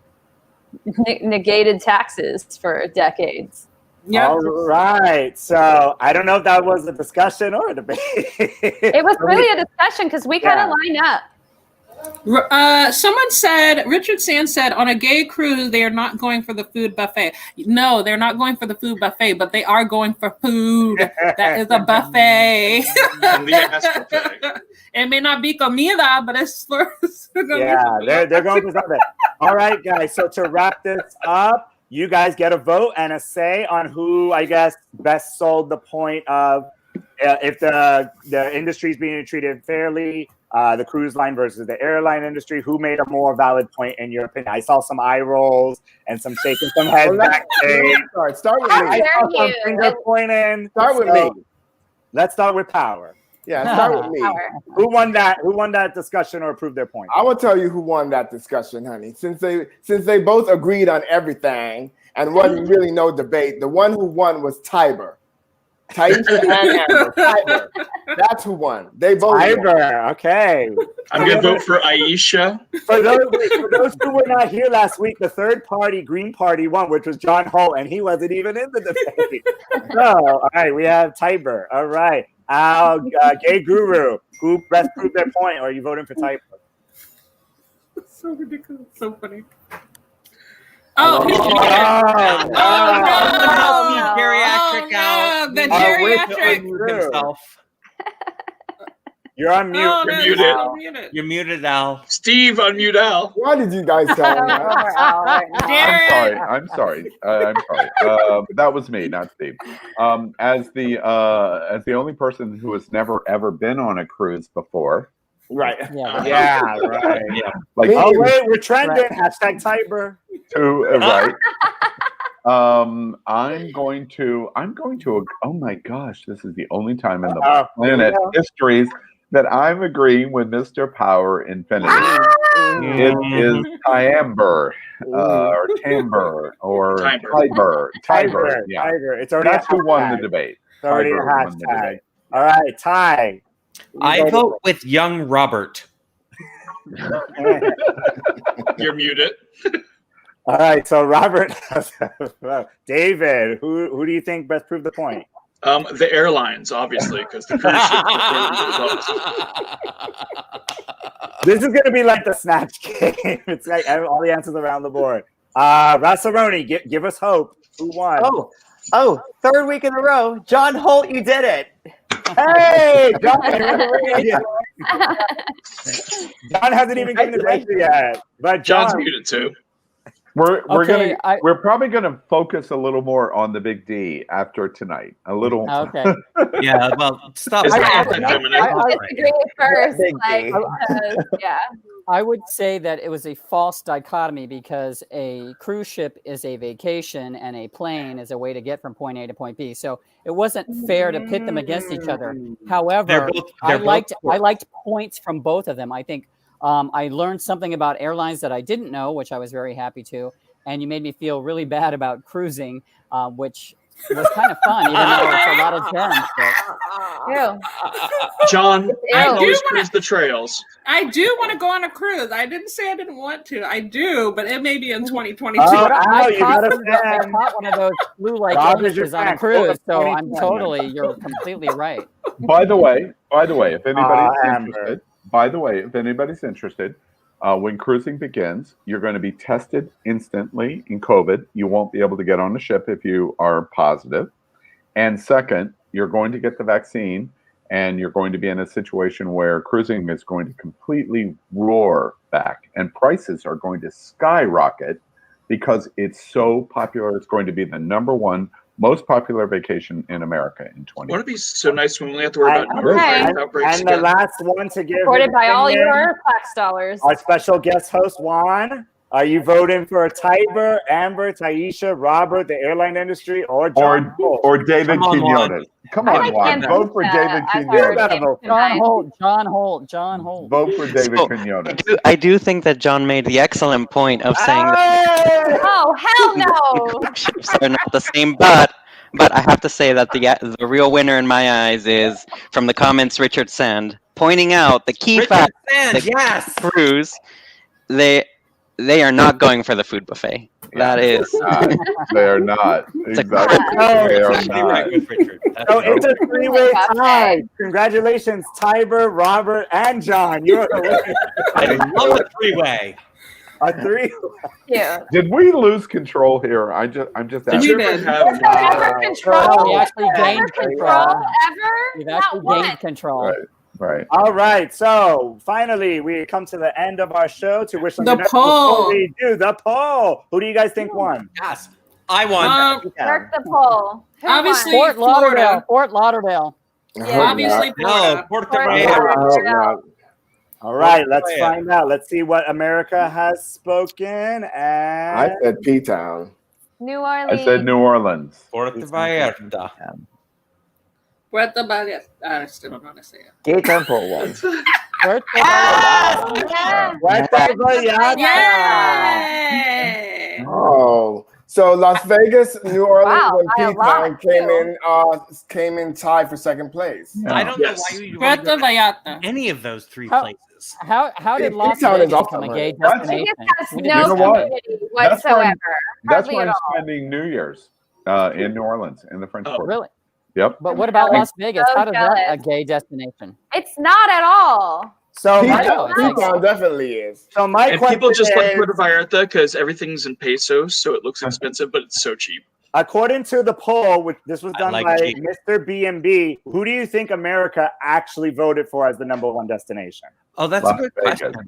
negated taxes for decades. Yeah. All right. So I don't know if that was a discussion or a debate. It was really a discussion because we kind of line up. Someone said, Richard Sands said, on a gay cruise, they are not going for the food buffet. No, they're not going for the food buffet, but they are going for food. That is a buffet. It may not be comida, but it's for... they're going for something. All right, guys. So to wrap this up, you guys get a vote and a say on who, I guess, best sold the point of if the industry is being treated fairly, the cruise line versus the airline industry, who made a more valid point in your opinion? I saw some eye rolls and some shaking some heads backstage. Start with me. I saw some finger pointing. Start with me. Let's start with Power. Yeah, start with me. Who won that discussion or proved their point? I will tell you who won that discussion, honey. Since they both agreed on everything and wasn't really no debate, the one who won was Tyesha and Amber. Tyesha. That's who won. They both Tyesha, okay. I'm going to vote for Aisha. For those who were not here last week, the third party, Green Party, won, which was John Holt, and he wasn't even in the debate. So, all right, we have Tyesha. All right. Gay Guru, who best proved their point, or are you voting for Tyesha? It's so ridiculous. So funny. Geriatric out. The geriatric. You're on mute. You're muted. You're muted, Al. Steve, unmute Al. Why did you guys tell me that? I'm sorry. That was me, not Steve. As the only person who has never ever been on a cruise before. Right. Yeah. Right. Yeah. Like, oh wait, we're trending. Right. #Tyesha. Right. I'm going to. Oh my gosh, this is the only time in the planet histories that I'm agreeing with Mr. Power Infinity. It is Tyesha, or Timber, or Tyesha. Yeah, it's already that's who won the debate. It's already a hashtag. All right, Ty. I vote with young Robert. You're muted. All right, so Robert, David, who do you think best proved the point? The airlines, obviously, because the cruise ships. This is going to be like the Snatch game. It's like all the answers around the board. Rassaroni, give us hope. Who won? Oh, third week in a row. John Holt, you did it. Hey, John hasn't even given his answer yet. But John's muted too. We're Okay, we're probably gonna focus a little more on the big D after tonight. A little. Okay. Yeah, well, stop. Is I- that I- anti-feminine? Disagree first, Big like, D. because, yeah. I would say that it was a false dichotomy because a cruise ship is a vacation and a plane is a way to get from point A to point B. So it wasn't fair to pit them against each other. However, I liked points from both of them. I think I learned something about airlines that I didn't know, which I was very happy to. And you made me feel really bad about cruising, which was kind of fun, even though it's a lot of germs. John, you I can do always wanna- cruise the trails. I do want to go on a cruise. I didn't say I didn't want to. I do, but it may be in 2022. I caught one of those flu-like illnesses on a cruise, so I'm totally, you're completely right. By the way, if anybody's interested, when cruising begins, you're going to be tested instantly in COVID. You won't be able to get on the ship if you are positive. And second, you're going to get the vaccine, and you're going to be in a situation where cruising is going to completely roar back, and prices are going to skyrocket because it's so popular. It's going to be the #1 most popular vacation in America in 2020. Wouldn't it be so nice when we only have to worry about Okay. outbreaks And the again? last one to give Supported his by all opinion, your Plex dollars. our special guest host, Juan. Are you voting for Tiber, Amber, Tyesha, Robert, the airline industry, or John Holt? Or David Come on, Juan. Quiñones? Come on, Juan. Vote for David Quiñones. John Holt. Vote for David So, Quiñones. I do think that John made the excellent point of saying that Oh, hell no! ships are not the same, but I have to say that the real winner in my eyes is from the comments Richard Sand pointing out the key fact Sand, that yes. cruise they are not going for the food buffet. That is They are not. Exactly. They are not. So it's a three-way tie. Congratulations, Tiber, Robert, and John. You're the winner. I love a three-way. A three. Yeah. Did we lose control here? I'm just Did you asking. ever have Ever control? We actually gained Ever control. Ever? We've Not actually once. gained control. Right. All right. So finally, we come to the end of our show. To wish them The good night. poll. Before we do the poll. Who do you guys think won? Yes, I won. Mark the poll. Who Obviously, won? Fort Lauderdale. Yeah. Obviously, Florida. No, Puerto Florida. Vallarta. All right. Let's Florida. find out. Let's see what America has spoken. And I said P-Town. New Orleans. I said New Orleans. Puerto Vallarta. Puerto Vallarta. I still don't know how to say it. Gay Temple won. Puerto Yeah. Puerto Vallarta. Yay! Oh, so Las Vegas, New Orleans, Wow, and by a P-Town lot, came in tied for second place. I don't Yes. know why you want Puerto to go to Vallarta. any of those three How- places. How did Las P-Town is Vegas awesome, become a gay right? destination? Vegas has We no didn't know what? community That's where- whatsoever. That's Hardly why at I'm all. spending New Year's in New Orleans in the French Quarter. Really? Yep. But what about I'm Las Vegas? so How does that a jealous. gay destination? It's not at all. So I my, know, it's like- P-Town definitely is. so my And question people just like is, Puerto Vallarta because everything's in pesos, so it looks expensive, but it's so cheap. according to the poll, which this was I done like by cheap. Mr. B&B, who do you think America actually voted for as the #1 destination? Oh, that's Las a good Vegas. question.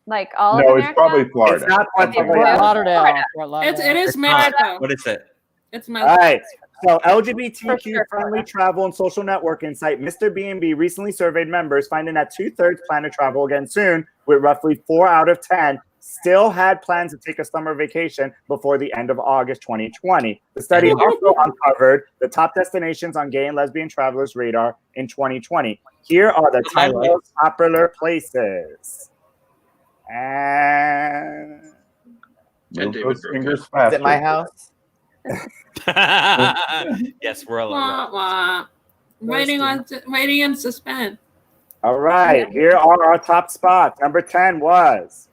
Like all No, of it's America. probably Florida. It's not Puerto Okay, Fort Vallarta. Lauderdale. Florida. Fort Lauderdale. It is It's not. Mexico. What is it? It's All Mexico. right. So For LGBTQ sure. friendly travel and social networking site Mr. B&B recently surveyed members, finding that 2/3 plan to travel again soon, with roughly 4 out of 10 still had plans to take a summer vacation before the end of August 2020. The study also uncovered the top destinations on gay and lesbian travelers' radar in 2020. Here are the 10 most popular places. And Move David those broke fingers Is faster. it my house? Yes, we're all Wah, wah. Waiting in suspense. all right, here are our top spots. Number 10 was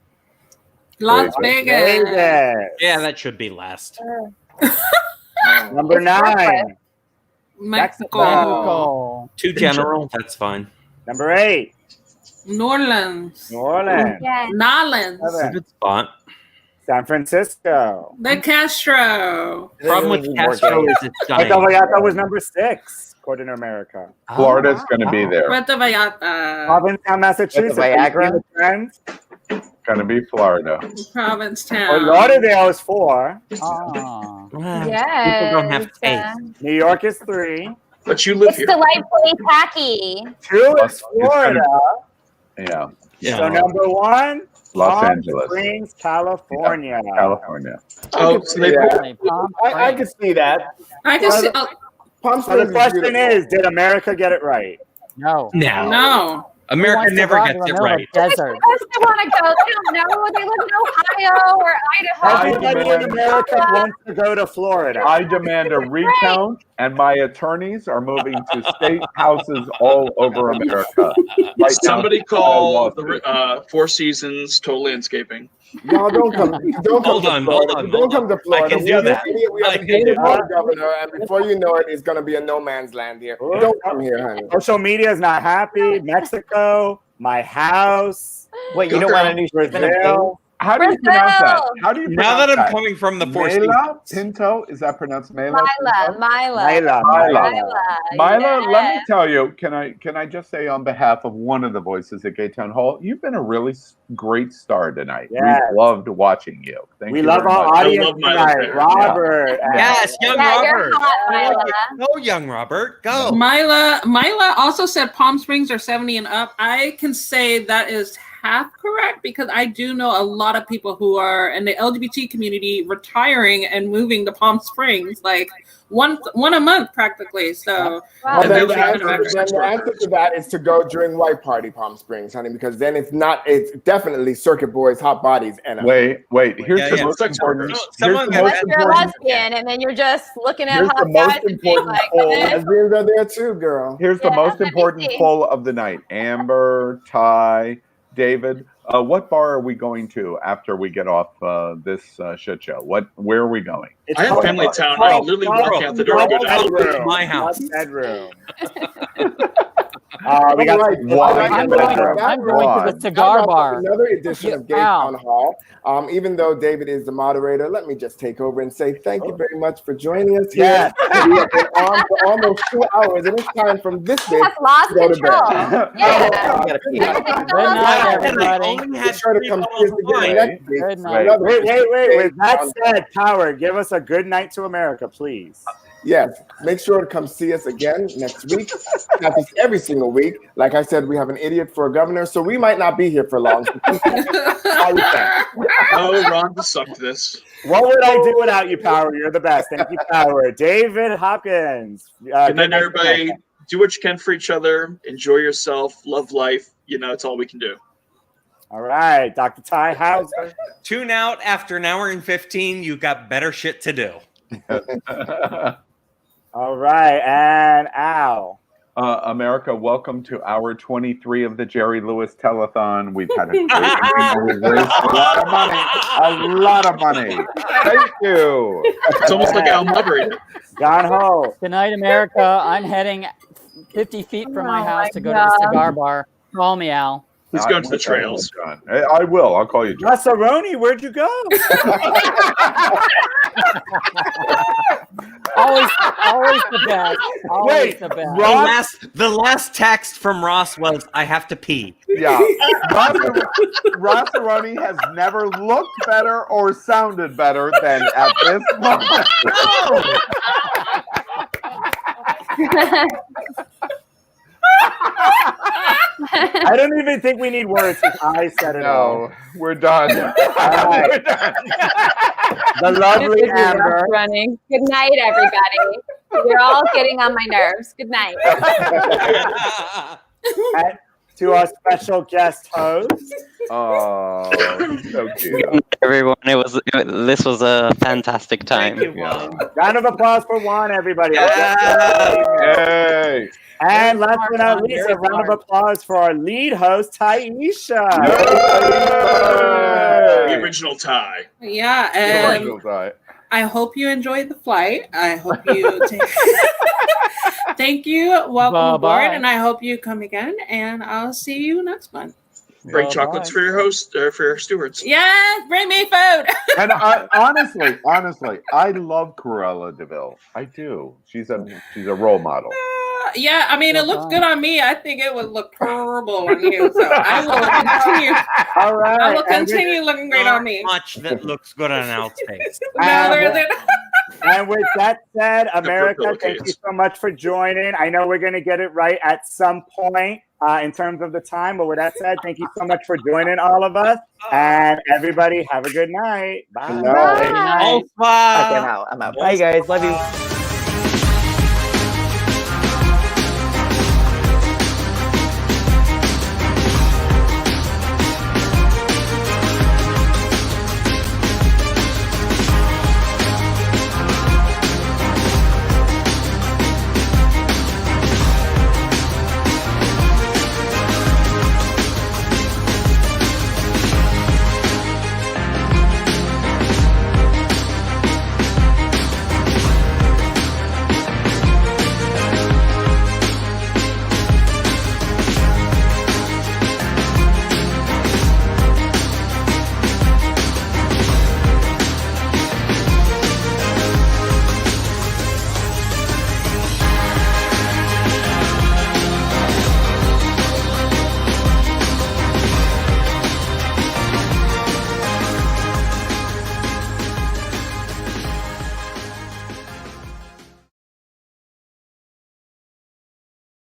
Las Vegas. Vegas. Yeah, that should be last. Number It's 9, Mexico. Mexico. Too general. That's fine. Number 8, New Orleans. New Orleans. Yes. Nolens. It's a 7, good spot. San Francisco. The Castro. Problem with Castro is it's Puerto dying. Vallarta was number 6, according to America. Florida's going to be there. Puerto Vallarta. Provincetown, Massachusetts. Viagra? Friends. Gonna be Florida. Provincetown. Fort Lauderdale is 4. Oh. Yes. People don't have faith. New York is 3. But you live It's here. delightfully tacky. 2 is Florida. Yeah. So number 1, Los Palm Angeles. Springs, California. California. Oh, so they I can see that. I can see. Palm So the Springs question beautiful. is, did America get it right? No. No. America never gets it right. Desert. Of course they want to go. They don't know. They live in Ohio or Idaho. Everybody in America wants to go to Florida. I demand a recount, and my attorneys are moving to state houses all over America. Right Somebody now, call the Four Seasons Total Landscaping. No, don't come. Don't come Hold to on, Florida. hold on, Don't hold come to Florida. can do that. We have I a can do hated that. governor, and before you know it, it's going to be a no man's land here. Don't come here, honey. Social media is not happy. Mexico, my house. Wait, you don't want a new shipment of Brazil. How do you pronounce that? How do you pronounce Now that I'm that? coming from the Four Mela? Pinto? Is that pronounced Mela? Mila. Mila, let me tell you, can I just say on behalf of one of the voices at Gay Town Hall, you've been a really great star tonight. Yes. We loved watching you. Thank We you love very our much. audience tonight. Robert. Yes, young Yeah, you're Robert. hot, Mila. Go, young Robert. Go. Mila also said Palm Springs are 70 and up. I can say that is half correct because I do know a lot of people who are in the LGBT community retiring and moving to Palm Springs, like one a month practically. So Well, and then the they're answer to that is to go during White Party Palm Springs, honey, because then it's definitely Circuit Boys, Hot Bodies, and Wait. Here's the most important. Unless you're a lesbian and then you're just looking at Here's hot the most guys and being important like, poll. lesbians are there too, girl. Here's the Yeah, most let me important see. poll of the night. Amber, Ty, David, what bar are we going to after we get off this shit show? Where are we going? I have family in town. I literally walk out the door and go down. My house. Bedroom. We got I'm going to the cigar bar. Another edition of Gay Town Hall. Even though David is the moderator, let me just take over and say thank you very much for joining us here. Yeah. We have been on for almost 2 hours, and it's time from this day have lost to go to control. bed. Yeah. Good night, everybody. Be sure to come see us again next week. Good night. Wait. With that said, Power, give us a good night to America, please. Yes, make sure to come see us again next week. Not just every single week. Like I said, we have an idiot for a governor, so we might not be here for long. Oh, Ron just sucked this. What would I do without you, Power? You're the best. Thank you, Power. David Hopkins. Good night, everybody. Do what you can for each other. Enjoy yourself. Love life. It's all we can do. All right, Dr. Ty Hauser. Tune out after an hour and 15. You've got better shit to do. All right, and Al. America, welcome to hour 23 of the Jerry Lewis Telethon. We've had a great we've raised a lot of money. Thank you. It's almost like Al Mubbery. Gone home. Good night, America. I'm heading 50 feet from my house to go to the cigar bar. Call me, Al. He's going to the trails. I will. I'll call you. Massaroni, where'd you go? always the best. Always the best. The last text from Ross was, "I have to pee." Yeah, Rossaroni has never looked better or sounded better than at this moment. I don't even think we need words. I said it all. No, we're done. All right. We're done. The lovely This is Amber. running. Good night, everybody. You're all getting on my nerves. Good night. And to our special guest host. Oh, so cute. Everyone, this was a fantastic time. Round of applause for Juan, everybody. Hey. And last but not least, a round of applause for our lead host, Tyesha. The original Ty. Yeah, and I hope you enjoyed the flight. I hope you thank you. Welcome aboard, and I hope you come again. And I'll see you next month. Bring chocolates for your host, or for your stewards. Yes, bring me food. And honestly, I love Cruella DeVille. I do. She's a role model. Yeah, I mean, it looks good on me. I think it would look terrible on you. So I will continue. All right. I will continue looking great on me. Much that looks good on Al's face. And with that said, America, thank you so much for joining. I know we're going to get it right at some point in terms of the time. But with that said, thank you so much for joining all of us. And everybody, have a good night. Bye. Good night. Bye. Okay, I'm out. Bye, guys. Love you.